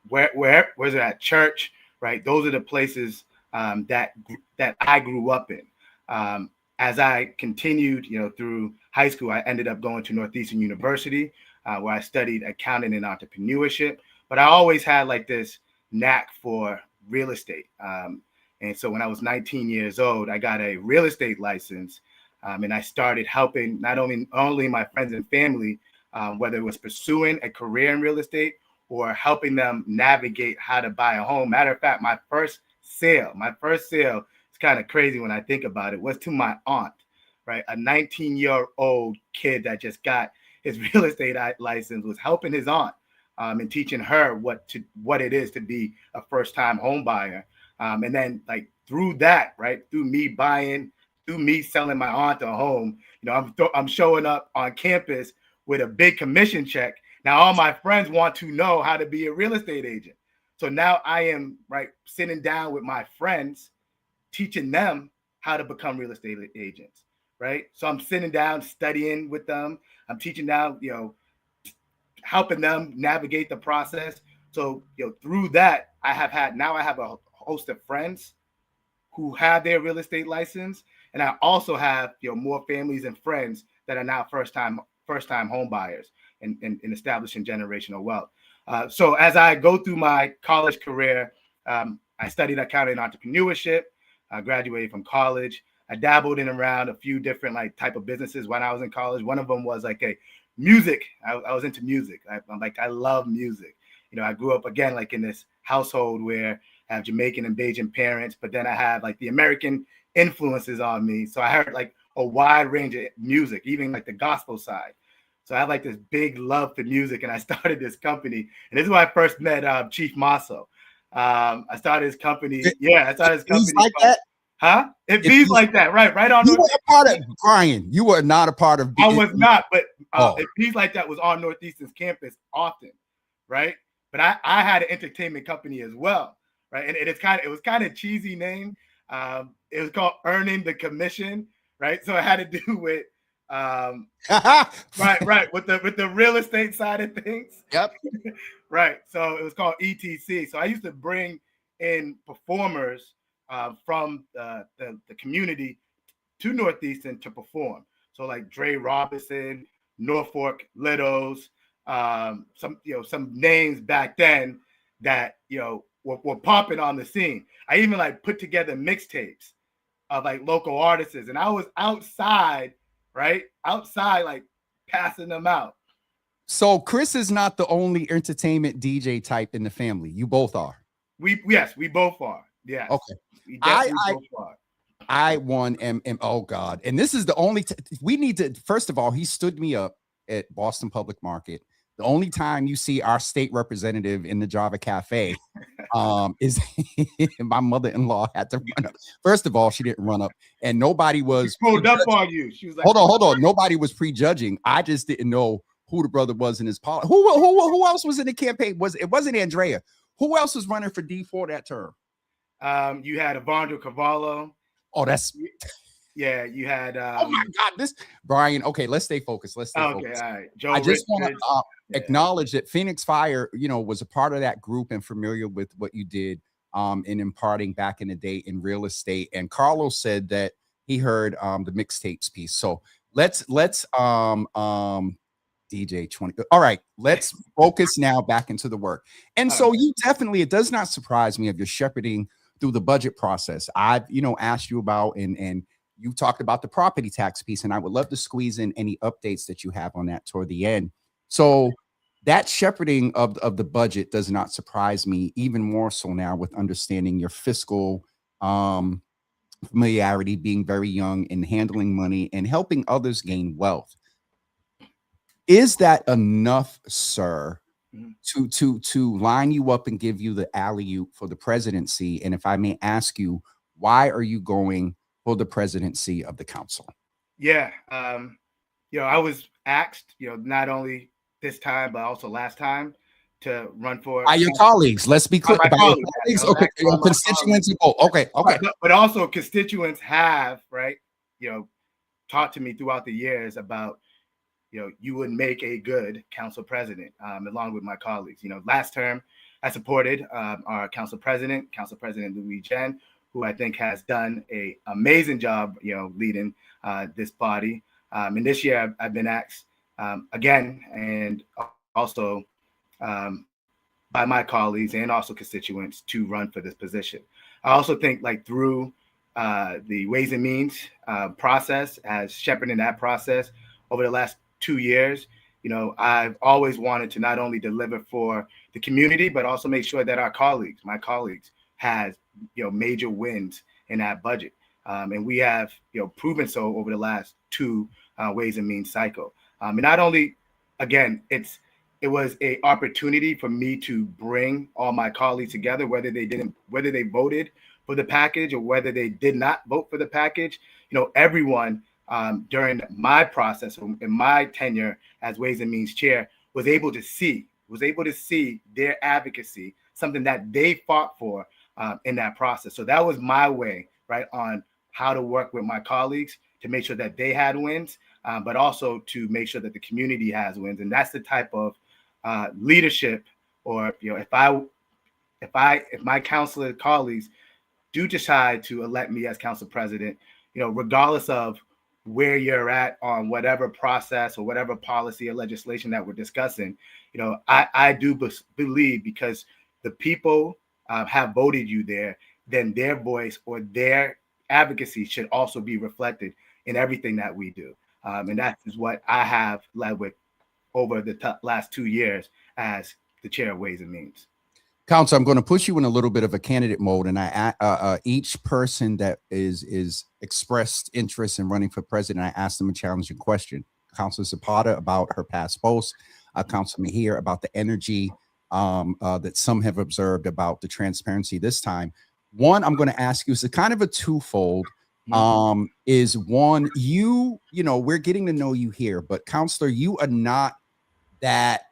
where was it at church, right? Those are the places that I grew up in. As I continued, through high school, I ended up going to Northeastern University, where I studied accounting and entrepreneurship. But I always had like this knack for real estate. And so when I was 19 years old, I got a real estate license, and I started helping not only my friends and family, whether it was pursuing a career in real estate or helping them navigate how to buy a home. Matter of fact, my first sale, it's kind of crazy when I think about it, was to my aunt, right? A 19-year-old kid that just got his real estate license was helping his aunt and teaching her what it is to be a first-time home buyer. And then like through that, right, through me selling my aunt a home, I'm showing up on campus with a big commission check. Now all my friends want to know how to be a real estate agent. So now I am sitting down with my friends, teaching them how to become real estate agents, right? So I'm sitting down, studying with them. I'm teaching them, helping them navigate the process. So, through that, I have a host of friends who have their real estate license. And I also have, more families and friends that are now first-time home buyers and establishing generational wealth. So as I go through my college career, I studied accounting and entrepreneurship. I graduated from college. I dabbled in around a few different type of businesses when I was in college. One of them was a music. I was into music. I love music. I grew up again in this household where I have Jamaican and Bajan parents, but then I have the American influences on me. So I heard a wide range of music, even the gospel side. So I had this big love for music, and I started this company. And this is where I first met Chief Maso. I started his company. I started his company. Like that? Huh? It bees like that, right on. You were a part of Brian. You were not a part of. I was not, but it bees like that was on Northeastern's campus often, right? But I had an entertainment company as well, right? And it was kind of cheesy name. It was called Earning the Commission, right? So it had to do with right with the real estate side of things. Yep. Right. So it was called ETC. So I used to bring in performers from the community to Northeastern to perform. So Dre Robinson, Norfolk Littles, some names back then that were popping on the scene. I even put together mixtapes of local artists, and I was outside passing them out. So Chris is not the only entertainment DJ type in the family. You both are. We both are. Yeah. Okay. Both are. I won oh God. And this is the only we need to, first of all, he stood me up at Boston Public Market. The only time you see our state representative in the Java Cafe is my mother-in-law had to run up. First of all, she didn't run up, and nobody was pulled up on you. She was like, hold on. Nobody was prejudging. I just didn't know who the brother was in his politics. Who else was in the campaign? It wasn't Andrea. Who else was running for D4 that term? You had Evandro Cavallo. Oh, that's you had oh my God, this Brian. Okay, let's stay focused. Focused. All right. I just want to acknowledge that Phoenix Fire, was a part of that group and familiar with what you did in imparting back in the day in real estate. And Carlos said that he heard the mixtapes piece. So let's DJ 20. All right, let's focus now back into the work. And so you definitely, it does not surprise me of your shepherding through the budget process. I've, asked you about and you talked about the property tax piece, and I would love to squeeze in any updates that you have on that toward the end. So that shepherding of the budget does not surprise me, even more so now with understanding your fiscal familiarity, being very young and handling money and helping others gain wealth. Is that enough, sir, to line you up and give you the alley-oop for the presidency? And if I may ask you, why are you going for the presidency of the council? Yeah, I was asked, not only this time but also last time to run for. By your colleagues. Let's be clear. By your colleagues. Okay, constituents. Okay. But also constituents have taught to me throughout the years about. You would make a good council president, along with my colleagues. Last term, I supported our council president, Council President Louis Jen, who I think has done an amazing job, leading this body. And this year I've been asked again, and also by my colleagues and also constituents to run for this position. I also think through the Ways and Means process, as shepherding that process over the last 2 years, I've always wanted to not only deliver for the community, but also make sure that my colleagues has, major wins in that budget. And we have, proven so over the last 2 Ways and Means cycle. And not only, again, it was a opportunity for me to bring all my colleagues together, whether they voted for the package or whether they did not vote for the package. Everyone during my process in my tenure as Ways and Means chair was able to see their advocacy, something that they fought for in that process. So that was my way, right, on how to work with my colleagues to make sure that they had wins, but also to make sure that the community has wins. And that's the type of leadership, or if my councilor colleagues do decide to elect me as council president, regardless of where you're at on whatever process or whatever policy or legislation that we're discussing, I do believe, because the people have voted you there, then their voice or their advocacy should also be reflected in everything that we do. And that is what I have led with over the last 2 years as the chair of Ways and Means. Council, I'm going to put you in a little bit of a candidate mode, and each person that is expressed interest in running for president, I ask them a challenging question. Councilor Zapata about her past posts, Councilor Mejia about the energy that some have observed about the transparency this time. One, I'm going to ask you is a kind of a twofold. Is one, we're getting to know you here, but Councilor, you are not that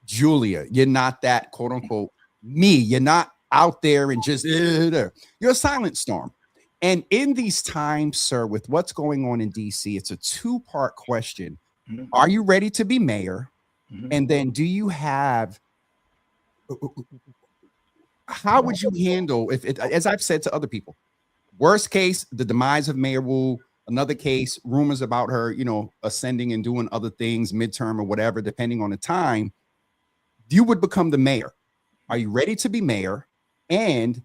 Julia, you're not that quote unquote me. You're not out there and just you're a silent storm. And in these times, sir, with what's going on in DC, it's a 2-part question. Are you ready to be mayor? And then do you have, how would you handle if as I've said to other people, worst case, the demise of Mayor Wu, another case, rumors about her, ascending and doing other things, midterm or whatever, depending on the time, you would become the mayor. Are you ready to be mayor? And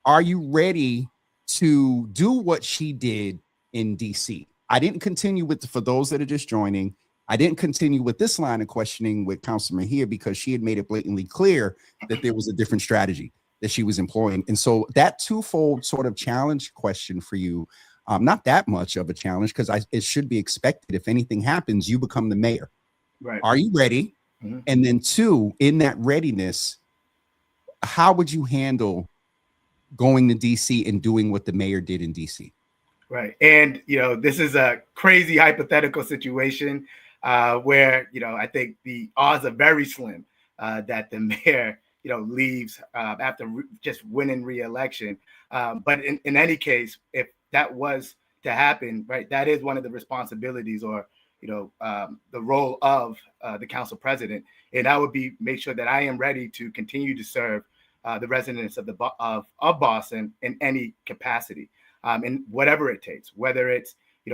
are you ready to do what she did in DC? I didn't continue with, for those that are just joining, I didn't continue with this line of questioning with Councilor Mejia because she had made it blatantly clear that there was a different strategy that she was employing. And so that twofold sort of challenge question for you, not that much of a challenge, because it should be expected. If anything happens, you become the mayor. Right. Are you ready? And then 2, in that readiness, how would you handle going to DC and doing what the mayor did in DC? Right. And, this is a crazy hypothetical situation where, I think the odds are very slim that the mayor, leaves after just winning re-election. But in any case, if that was to happen, right, that is one of the responsibilities or, the role of the council president. And that would be make sure that I am ready to continue to serve the residents of Boston in any capacity, and whatever it takes, whether it's,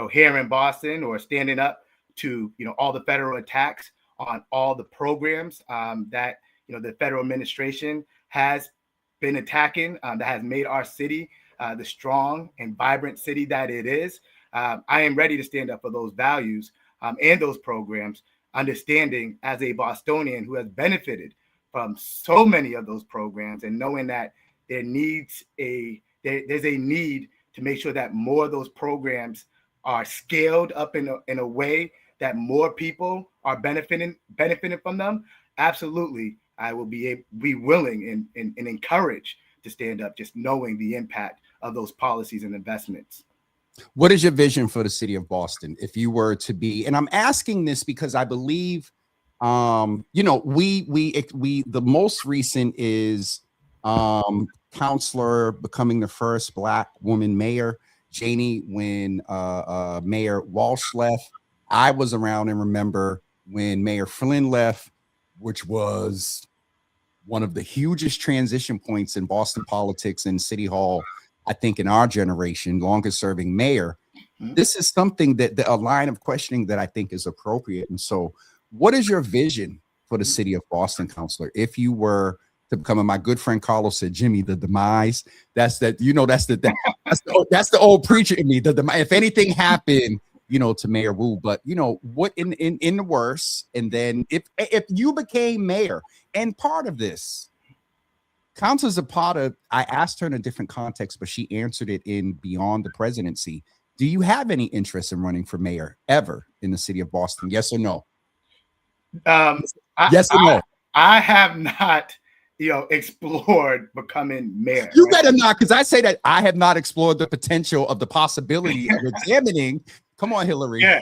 here in Boston or standing up to, all the federal attacks on all the programs that, the federal administration has been attacking, that has made our city the strong and vibrant city that it is. I am ready to stand up for those values and those programs, understanding as a Bostonian who has benefited from so many of those programs and knowing that there's a need to make sure that more of those programs are scaled up in a way that more people are benefiting from them. Absolutely, I will be willing and encouraged to stand up, just knowing the impact of those policies and investments. What is your vision for the city of Boston if you were to be? And I'm asking this because I believe, the most recent is Councilor becoming the first Black woman mayor, Janie, when Mayor Walsh left. I was around and remember when Mayor Flynn left, which was one of the hugest transition points in Boston politics and City Hall, I think, in our generation, longest serving mayor. This is something that a line of questioning that I think is appropriate. And so, what is your vision for the city of Boston, Councilor? If you were to become, and my good friend Carlos said, Jimmy, the demise, that's the old preacher in me. The demise, if anything happened, to Mayor Wu, but what in the worst, and then if you became mayor, and part of this, Councilor Zapata, I asked her in a different context, but she answered it in Beyond the Presidency. Do you have any interest in running for mayor ever in the city of Boston? Yes or no? Yes or no? I have not, explored becoming mayor. You better not, because I say that I have not explored the potential of the possibility of examining. Come on, Hillary. Yeah.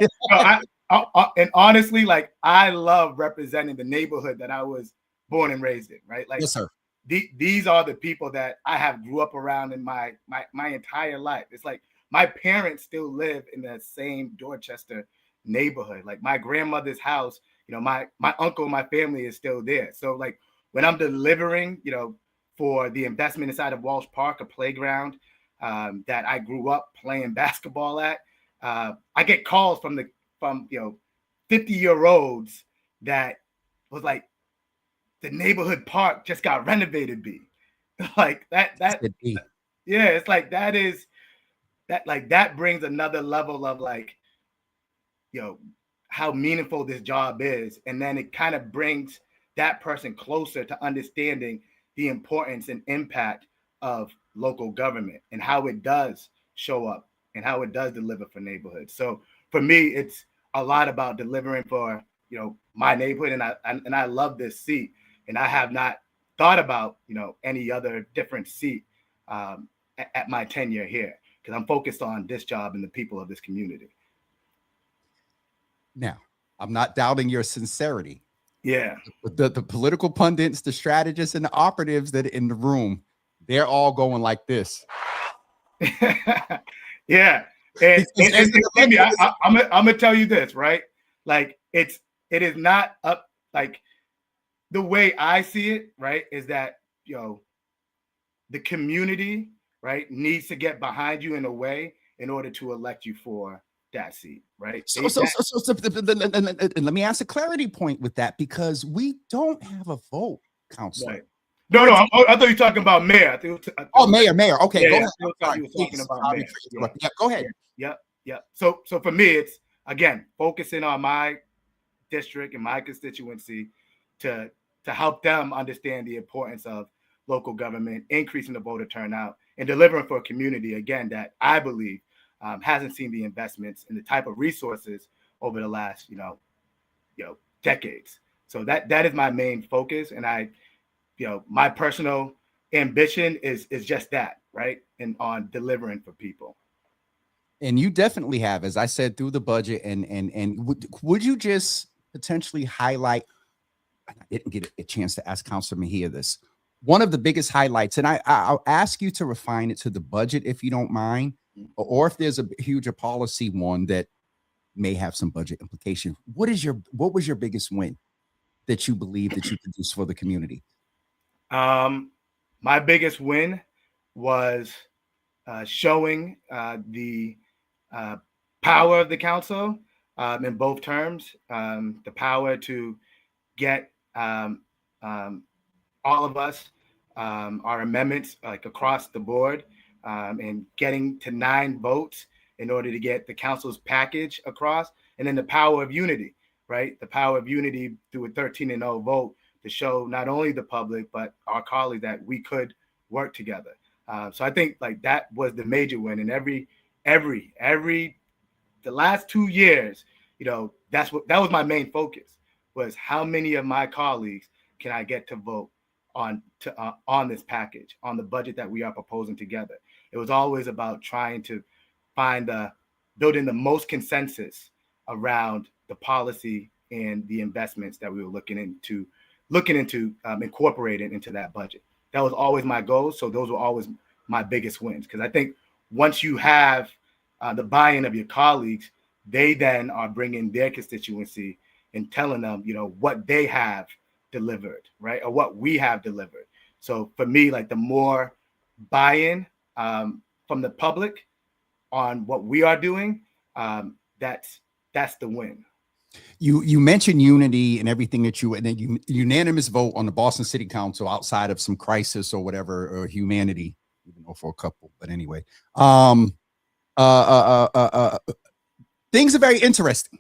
And honestly, like, I love representing the neighborhood that I was born and raised in, right? Like, yes, sir. These are the people that I have grew up around in my entire life. It's like my parents still live in that same Dorchester neighborhood. Like, my grandmother's house, my uncle, my family is still there. So like, when I'm delivering, for the investment inside of Walsh Park, a playground that I grew up playing basketball at, I get calls from 50-year-olds that was like, the neighborhood park just got renovated, B. Like that, yeah, it's like that brings another level of like, how meaningful this job is. And then it kind of brings that person closer to understanding the importance and impact of local government and how it does show up and how it does deliver for neighborhoods. So for me, it's a lot about delivering for, my neighborhood. And I love this seat. And I have not thought about, any other different seat at my tenure here, because I'm focused on this job and the people of this community. Now, I'm not doubting your sincerity. Yeah. The political pundits, the strategists, and the operatives that are in the room, they're all going like this. Yeah. And I'm gonna tell you this, right? Like, it is not up, like, the way I see it, right, is that, the community, right, needs to get behind you in a way in order to elect you for that seat, right? So let me ask a clarity point with that, because we don't have a vote, Councilor. Right. No, I thought you were talking about mayor. Mayor. Okay, yeah, go ahead. Yeah, go ahead. Yeah. So for me, it's, again, focusing on my district and my constituency to help them understand the importance of local government, increasing the voter turnout, and delivering for a community, again, that I believe hasn't seen the investments and the type of resources over the last, decades. So that is my main focus. And my personal ambition is just that, right? And on delivering for people. And you definitely have, as I said, through the budget. And would you just potentially highlight, I didn't get a chance to ask Councilor Mejia this, one of the biggest highlights, and I'll ask you to refine it to the budget if you don't mind, or if there's a huge policy one that may have some budget implication. What was your biggest win that you believe that you produced for the community? My biggest win was showing the power of the council in both terms, the power to get all of us, our amendments, like, across the board, and getting to 9 votes in order to get the council's package across, and then the power of unity, right? The power of unity through a 13-0 vote to show not only the public, but our colleagues that we could work together. So I think, like, that was the major win. And the last 2 years, that was my main focus, was how many of my colleagues can I get to vote on this package, on the budget that we are proposing together. It was always about trying to building the most consensus around the policy and the investments that we were looking into incorporating into that budget. That was always my goal. So those were always my biggest wins, because I think once you have the buy-in of your colleagues, they then are bringing their constituency and telling them, what they have delivered, right? Or what we have delivered. So for me, like the more buy-in from the public on what we are doing, that's the win. You mentioned unity and everything that and then you unanimous vote on the Boston City Council outside of some crisis or whatever, or humanity, even though for a couple, but anyway. Things are very interesting.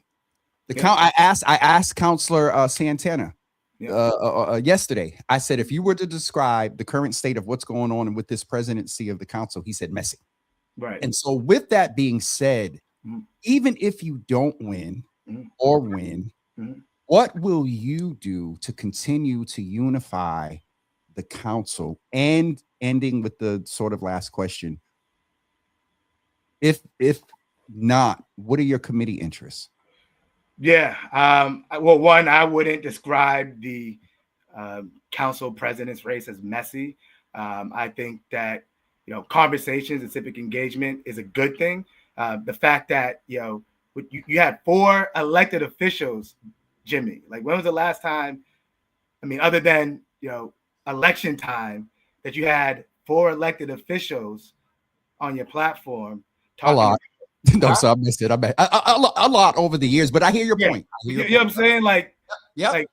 I asked Councilor Santana yesterday. I said, if you were to describe the current state of what's going on with this presidency of the council, he said messy. Right. And so with that being said, even if you don't win or win, what will you do to continue to unify the council? And ending with the sort of last question, if not, what are your committee interests? Yeah. Well, one, I wouldn't describe the council president's race as messy. I think that, conversations and civic engagement is a good thing. The fact that, you had 4 elected officials, Jimmy, like when was the last time, I mean, other than, election time, that you had 4 elected officials on your platform talking? A lot. No, so I missed it. I bet a lot over the years, but I hear your point. You know what I'm saying? Like, like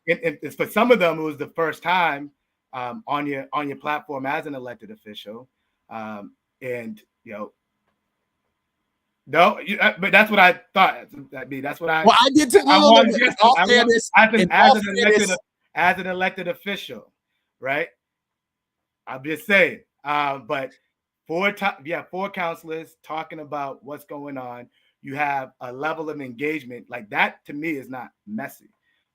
for some of them, it was the first time on your platform as an elected official, and no, but that's what I thought. That's what I. Well, I did too. As an elected official, right? I'm just saying, but 4 councilors talking about what's going on. You have a level of engagement like that. To me, is not messy,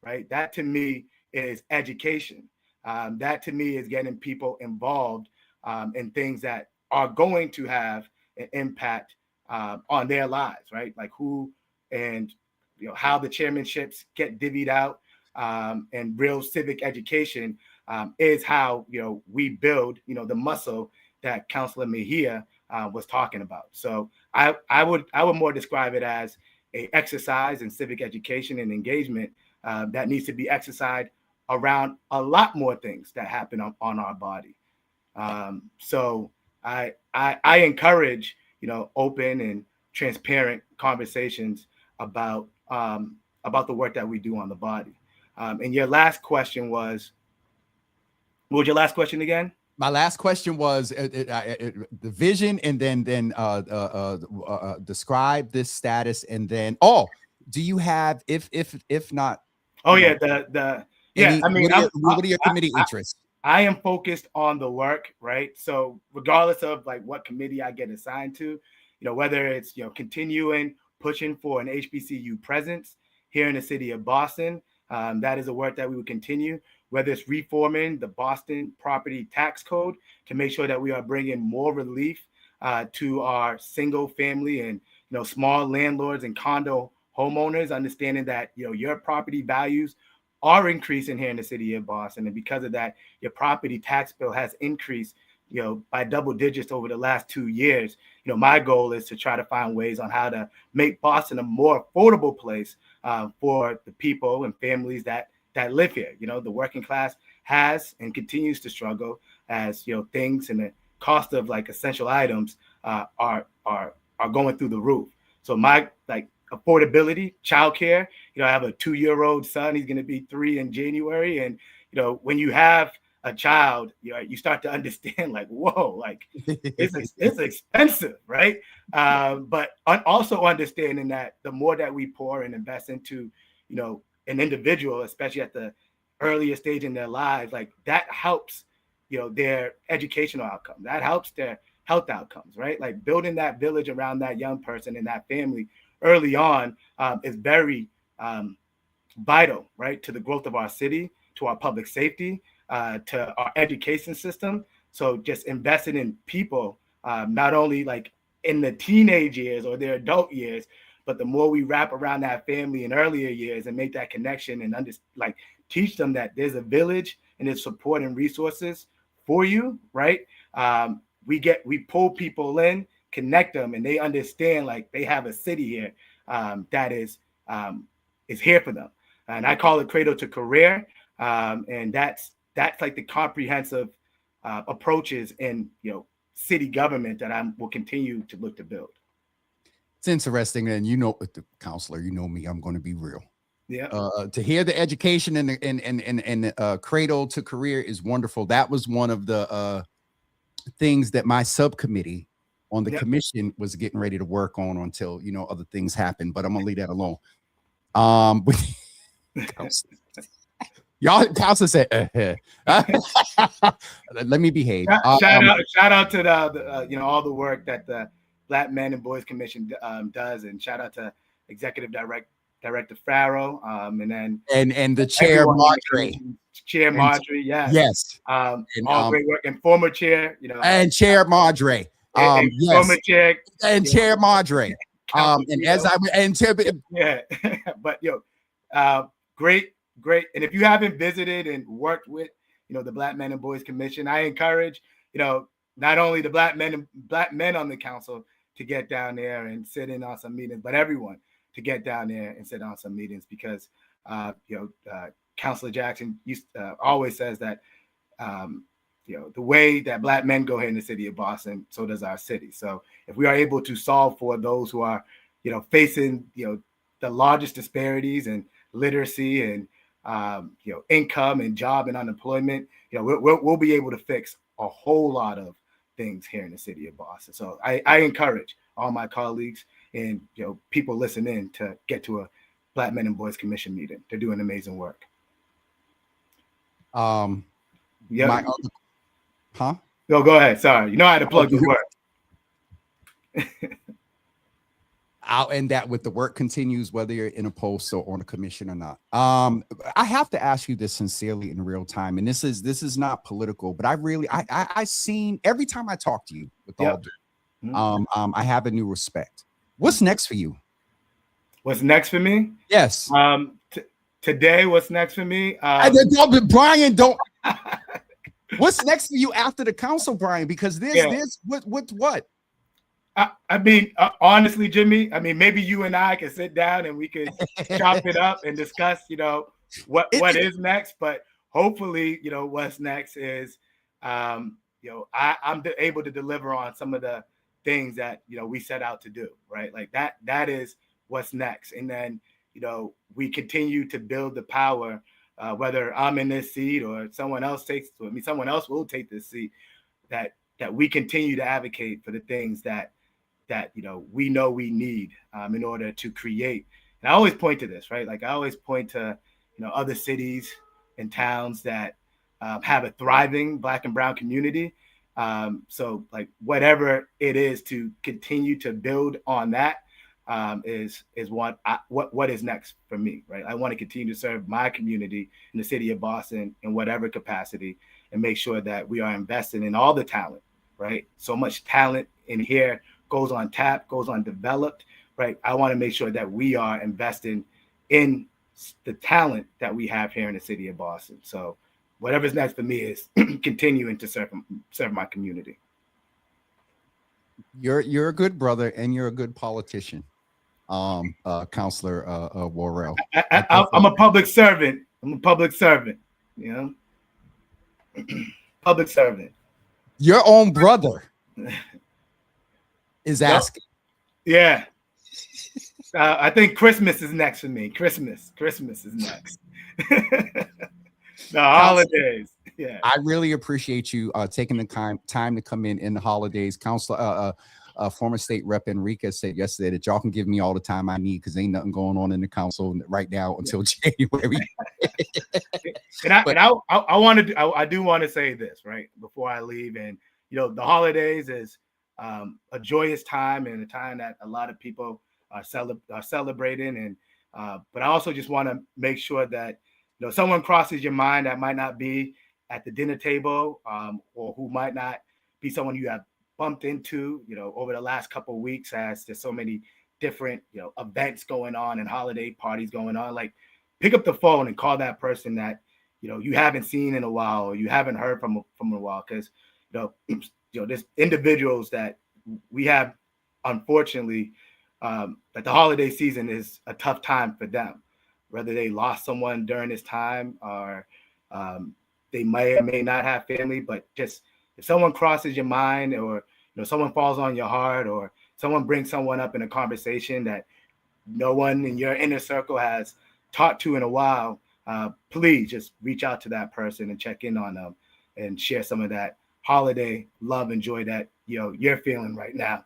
right? That to me is education. That to me is getting people involved in things that are going to have an impact on their lives, right? Like who and how the chairmanships get divvied out, and real civic education is how we build the muscle that Councilor Mejia was talking about. So I would more describe it as a exercise in civic education and engagement that needs to be exercised around a lot more things that happen on our body. So I encourage open and transparent conversations about the work that we do on the body. And your last question was, what was your last question again? My last question was the vision, and then describe this status, and then do you have if not? What are your committee interests? I am focused on the work, right? So regardless of like what committee I get assigned to, whether it's continuing pushing for an HBCU presence here in the city of Boston, that is a work that we will continue. Whether it's reforming the Boston property tax code to make sure that we are bringing more relief to our single family and small landlords and condo homeowners, understanding that your property values are increasing here in the city of Boston, and because of that, your property tax bill has increased by double digits over the last 2 years. My goal is to try to find ways on how to make Boston a more affordable place for the people and families that live here. The working class has and continues to struggle as things and the cost of like essential items are going through the roof. So my affordability, childcare. I have a 2-year-old son. He's going to be 3 in January, and when you have a child, you start to understand like, whoa, like it's expensive, right? But also understanding that the more that we pour and invest into an individual, especially at the earliest stage in their lives, like that helps, their educational outcomes. That helps their health outcomes, right? Like building that village around that young person and that family early on is very vital, right? To the growth of our city, to our public safety, to our education system. So just investing in people, not only like in the teenage years or their adult years, but the more we wrap around that family in earlier years and make that connection and teach them that there's a village and there's support and resources for you, right? We pull people in, connect them, and they understand like they have a city here that is here for them. And I call it cradle to career. And that's like the comprehensive approaches in city government that I will continue to look to build. It's interesting, and the counselor, me, I'm going to be real. Yeah. To hear the education and cradle to career is wonderful. That was one of the things that my subcommittee on the commission was getting ready to work on until other things happened. But I'm gonna leave that alone. Y'all, counselor said, let me behave. Shout out to the all the work that the Black Men and Boys Commission does, and shout out to Executive Director Farrow, and then and the chair Madre. Chair Marjorie, yes. All great work, and former chair, and Chair Madre. Yes. Former chair and Chair Madre. And as I and but great. And if you haven't visited and worked with the Black Men and Boys Commission, I encourage not only the black men on the council to get down there and sit in on some meetings, but everyone to get down there and sit on some meetings, because Councilor Jackson always says that the way that Black men go here in the city of Boston, so does our city. So if we are able to solve for those who are facing the largest disparities in literacy and income and job and unemployment, we'll be able to fix a whole lot of things here in the city of Boston. So I encourage all my colleagues and people listening to get to a Black Men and Boys Commission meeting. They're doing amazing work. Huh? No, go ahead. Sorry, I had to plug your work. I'll end that with the work continues, whether you're in a post or on a commission or not. I have to ask you this sincerely in real time, and this is not political, but I seen every time I talk to you with all due, I have a new respect. What's next for you? What's next for me? Yes. Today, what's next for me? Brian, don't. What's next for you after the council, Brian? Because this what? I mean, honestly, Jimmy, maybe you and I can sit down and we could chop it up and discuss, what is next. But hopefully, what's next is, I'm able to deliver on some of the things that, we set out to do, right? Like that is what's next. And then, we continue to build the power, whether I'm in this seat or someone else someone else will take this seat, that we continue to advocate for the things that we know we need in order to create. And I always point to this, right? Like I always point to other cities and towns that have a thriving Black and brown community. So like whatever it is to continue to build on that is what is next for me, right? I want to continue to serve my community in the city of Boston in whatever capacity, and make sure that we are investing in all the talent, right? So much talent in here goes on tap, goes undeveloped, right? I want to make sure that we are investing in the talent that we have here in the city of Boston. So whatever's next for me is continuing to serve my community. You're a good brother and you're a good politician, Councilor Worrell. I'm a public servant. Public servant. Your own brother is asking. Yeah. I think Christmas is next for me. Christmas is next. The holidays. Yeah. I really appreciate you taking the time to come in the holidays. Councilor, former state rep Enrique said yesterday that y'all can give me all the time I need because ain't nothing going on in the council right now until January. I do want to say this right before I leave. And the holidays is a joyous time and a time that a lot of people are celebrating. And but I also just want to make sure that someone crosses your mind that might not be at the dinner table, or who might not be someone you have bumped into, over the last couple of weeks, as there's so many different, events going on and holiday parties going on. Like, pick up the phone and call that person that, you haven't seen in a while, or you haven't heard from a while. Because, there's individuals that we have, unfortunately, that the holiday season is a tough time for them, whether they lost someone during this time or, They may or may not have family, but just if someone crosses your mind, or someone falls on your heart, or someone brings someone up in a conversation that no one in your inner circle has talked to in a while, please just reach out to that person and check in on them and share some of that holiday love and joy that you're feeling right now,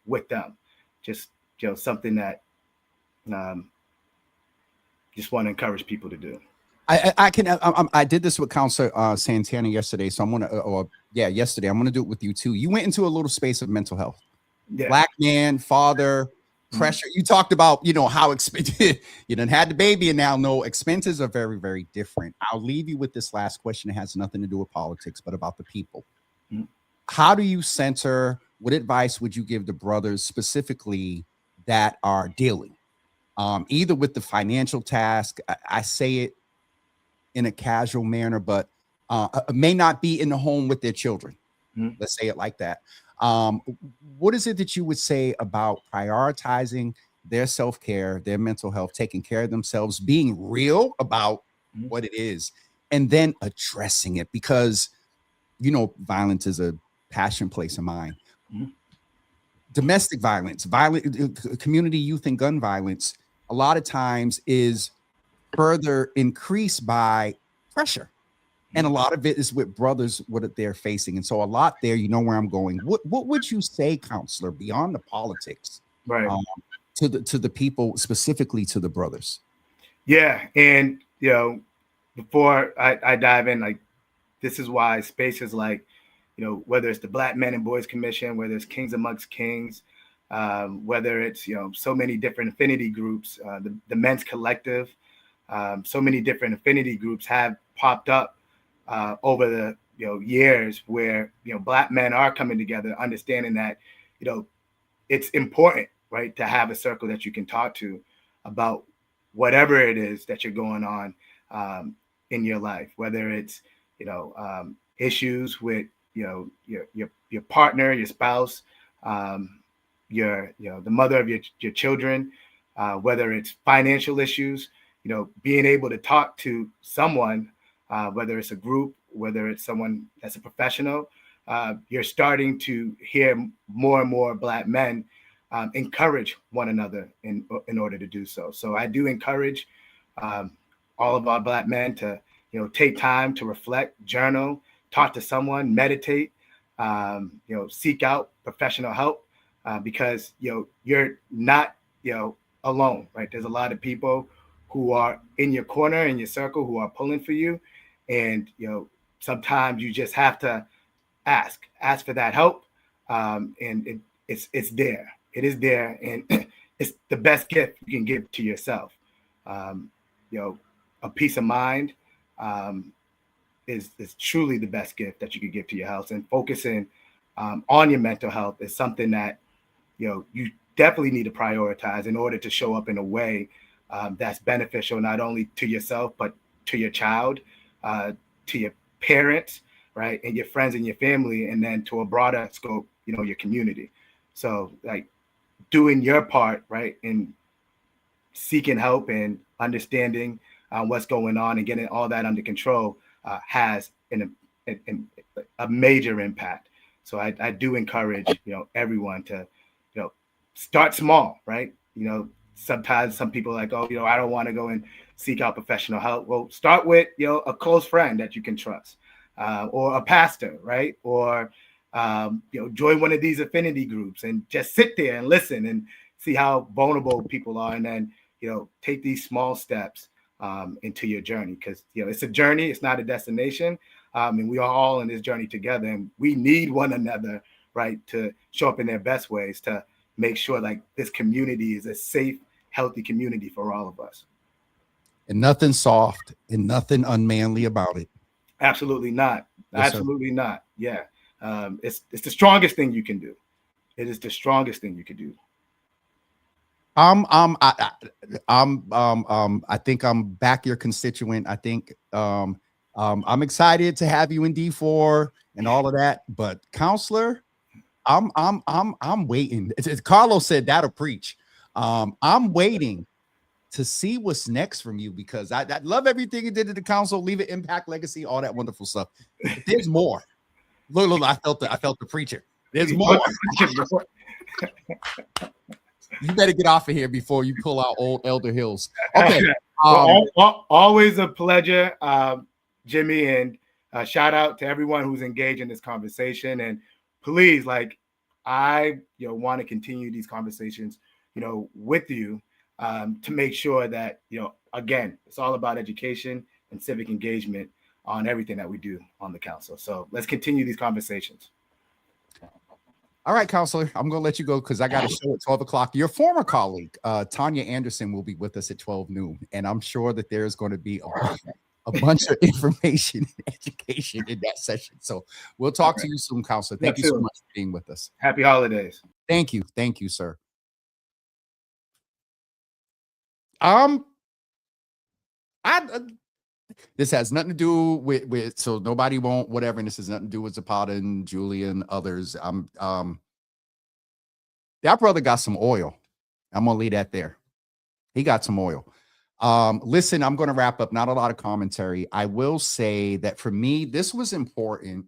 with them. Just something that just want to encourage people to do. I did this with Councilor Santana yesterday, so I'm gonna yesterday I'm gonna do it with you too. You went into a little space of mental health. Yeah. Black man, father, pressure. You talked about how expensive you done had the baby, and now expenses are very, very different. I'll leave you with this last question. It has nothing to do with politics, but about the people. How do you center? What advice would you give the brothers specifically that are dealing either with the financial task? I say it in a casual manner, but may not be in the home with their children. Let's say it like that. What is it that you would say about prioritizing their self-care, their mental health, taking care of themselves, being real about what it is, and then addressing it? Because, violence is a passion place of mine. Domestic violence, community youth and gun violence, a lot of times is further increased by pressure. And a lot of it is with brothers, what they're facing. And so a lot there, where I'm going. What would you say, Counselor, beyond the politics, right, to the people, specifically to the brothers? Yeah. And, before I dive in, this is why spaces like, whether it's the Black Men and Boys Commission, whether it's Kings Amongst Kings, whether it's, so many different affinity groups, the Men's Collective, so many different affinity groups have popped up over the years, where Black men are coming together, understanding that it's important, right, to have a circle that you can talk to about whatever it is that you're going on in your life, whether it's issues with your partner, your spouse, the mother of your children, whether it's financial issues, being able to talk to someone, whether it's a group, whether it's someone that's a professional. You're starting to hear more and more Black men encourage one another in order to do so. So I do encourage all of our Black men to take time to reflect, journal, talk to someone, meditate, seek out professional help, because you're not alone, right? There's a lot of people who are in your corner, in your circle, who are pulling for you. And, sometimes you just have to ask for that help. And it's there. It is there. And it's the best gift you can give to yourself. A peace of mind is truly the best gift that you could give to your health. And focusing on your mental health is something that, you definitely need to prioritize in order to show up in a way that's beneficial, not only to yourself, but to your child, to your parents, right, and your friends and your family, and then to a broader scope, your community. So doing your part, right, in seeking help and understanding what's going on and getting all that under control has a major impact. So I do encourage, everyone to, start small, right? Sometimes some people are like, oh, I don't want to go and seek out professional help. Well, start with, a close friend that you can trust, or a pastor, right? Or, join one of these affinity groups and just sit there and listen and see how vulnerable people are. And then, take these small steps into your journey, because, it's a journey. It's not a destination. And we are all in this journey together, and we need one another, right, to show up in their best ways to make sure this community is a safe, healthy community for all of us. And nothing soft and nothing unmanly about it. Absolutely not. Yes, Absolutely not. Yeah. It's the strongest thing you can do. It is the strongest thing you could do. I think I'm back your constituent. I think I'm excited to have you in D4 and all of that. But Counselor, I'm waiting. As Carlos said, that'll preach. I'm waiting to see what's next from you, because I love everything you did at the council, leave an impact, legacy, all that wonderful stuff. But there's more. Look, I felt the preacher. There's more. You better get off of here before you pull out old Elder Hills. Okay. Always a pleasure, Jimmy, and shout out to everyone who's engaged in this conversation. And please, I want to continue these conversations, with you, to make sure that, again, it's all about education and civic engagement on everything that we do on the council. So let's continue these conversations. All right, Counselor, I'm going to let you go because I got a show at 12 o'clock. Your former colleague, Tanya Anderson, will be with us at 12 noon. And I'm sure that there's going to be a bunch of information and education in that session. So we'll talk to you soon, Counselor. Thank you so much for being with us. Happy holidays. Thank you. Thank you, sir. This has nothing to do with so nobody won't whatever, and this has nothing to do with Zapata and Julia and others. That brother got some oil. I'm gonna leave that there. He got some oil. Listen, I'm gonna wrap up. Not a lot of commentary. I will say that for me, this was important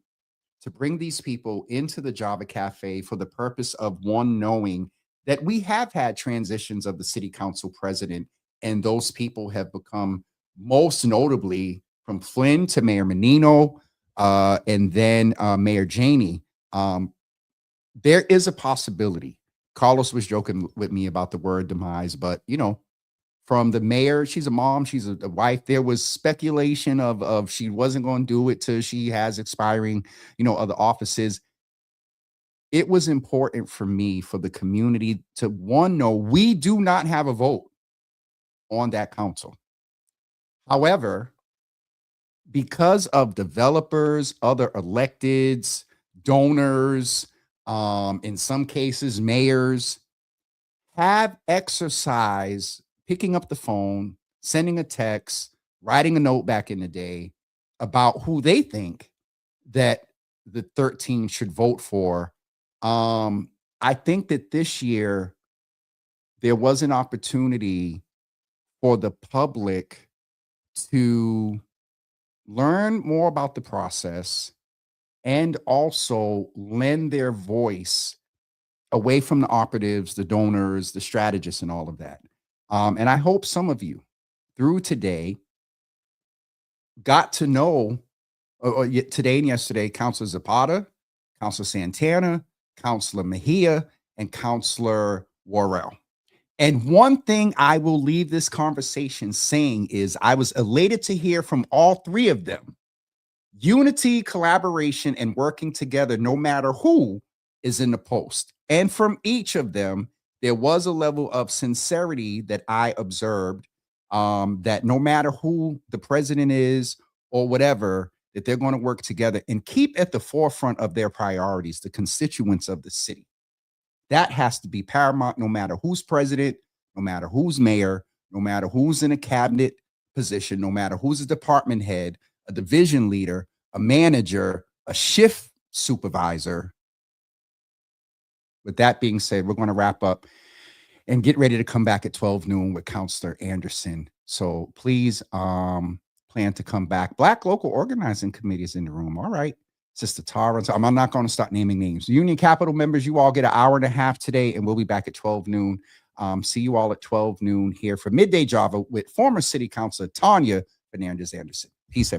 to bring these people into the Java Cafe for the purpose of one, knowing that we have had transitions of the city council president, and those people have become, most notably from Flynn to Mayor Menino, and then Mayor Janey. There is a possibility. Carlos was joking with me about the word demise, but from the mayor, she's a mom, she's a wife. There was speculation of she wasn't going to do it till she has expiring, other offices. It was important for me, for the community to know we do not have a vote on that council. However, because of developers, other electeds, donors, in some cases, mayors, have exercised picking up the phone, sending a text, writing a note back in the day about who they think that the 13 should vote for. I think that this year there was an opportunity for the public to learn more about the process and also lend their voice away from the operatives, the donors, the strategists, and all of that. And I hope some of you through today got to know today and yesterday, Councilor Zapata, Councilor Santana, Councilor Mejia, and Councilor Worrell. And one thing I will leave this conversation saying is I was elated to hear from all three of them. Unity, collaboration, and working together no matter who is in the post. And from each of them, there was a level of sincerity that I observed, that no matter who the president is or whatever, that they're going to work together and keep at the forefront of their priorities, the constituents of the city. That has to be paramount no matter who's president, no matter who's mayor, no matter who's in a cabinet position, no matter who's a department head, a division leader, a manager, a shift supervisor. With that being said, we're going to wrap up and get ready to come back at 12 noon with Councilor Anderson. So please plan to come back. Black Local Organizing Committee is in the room. All right. Sister Tara. So I'm not going to start naming names. Union Capital members, you all get an hour and a half today, and we'll be back at 12 noon. See you all at 12 noon here for Midday Java with former City Councilor Tanya Fernandez Anderson. Peace, everybody.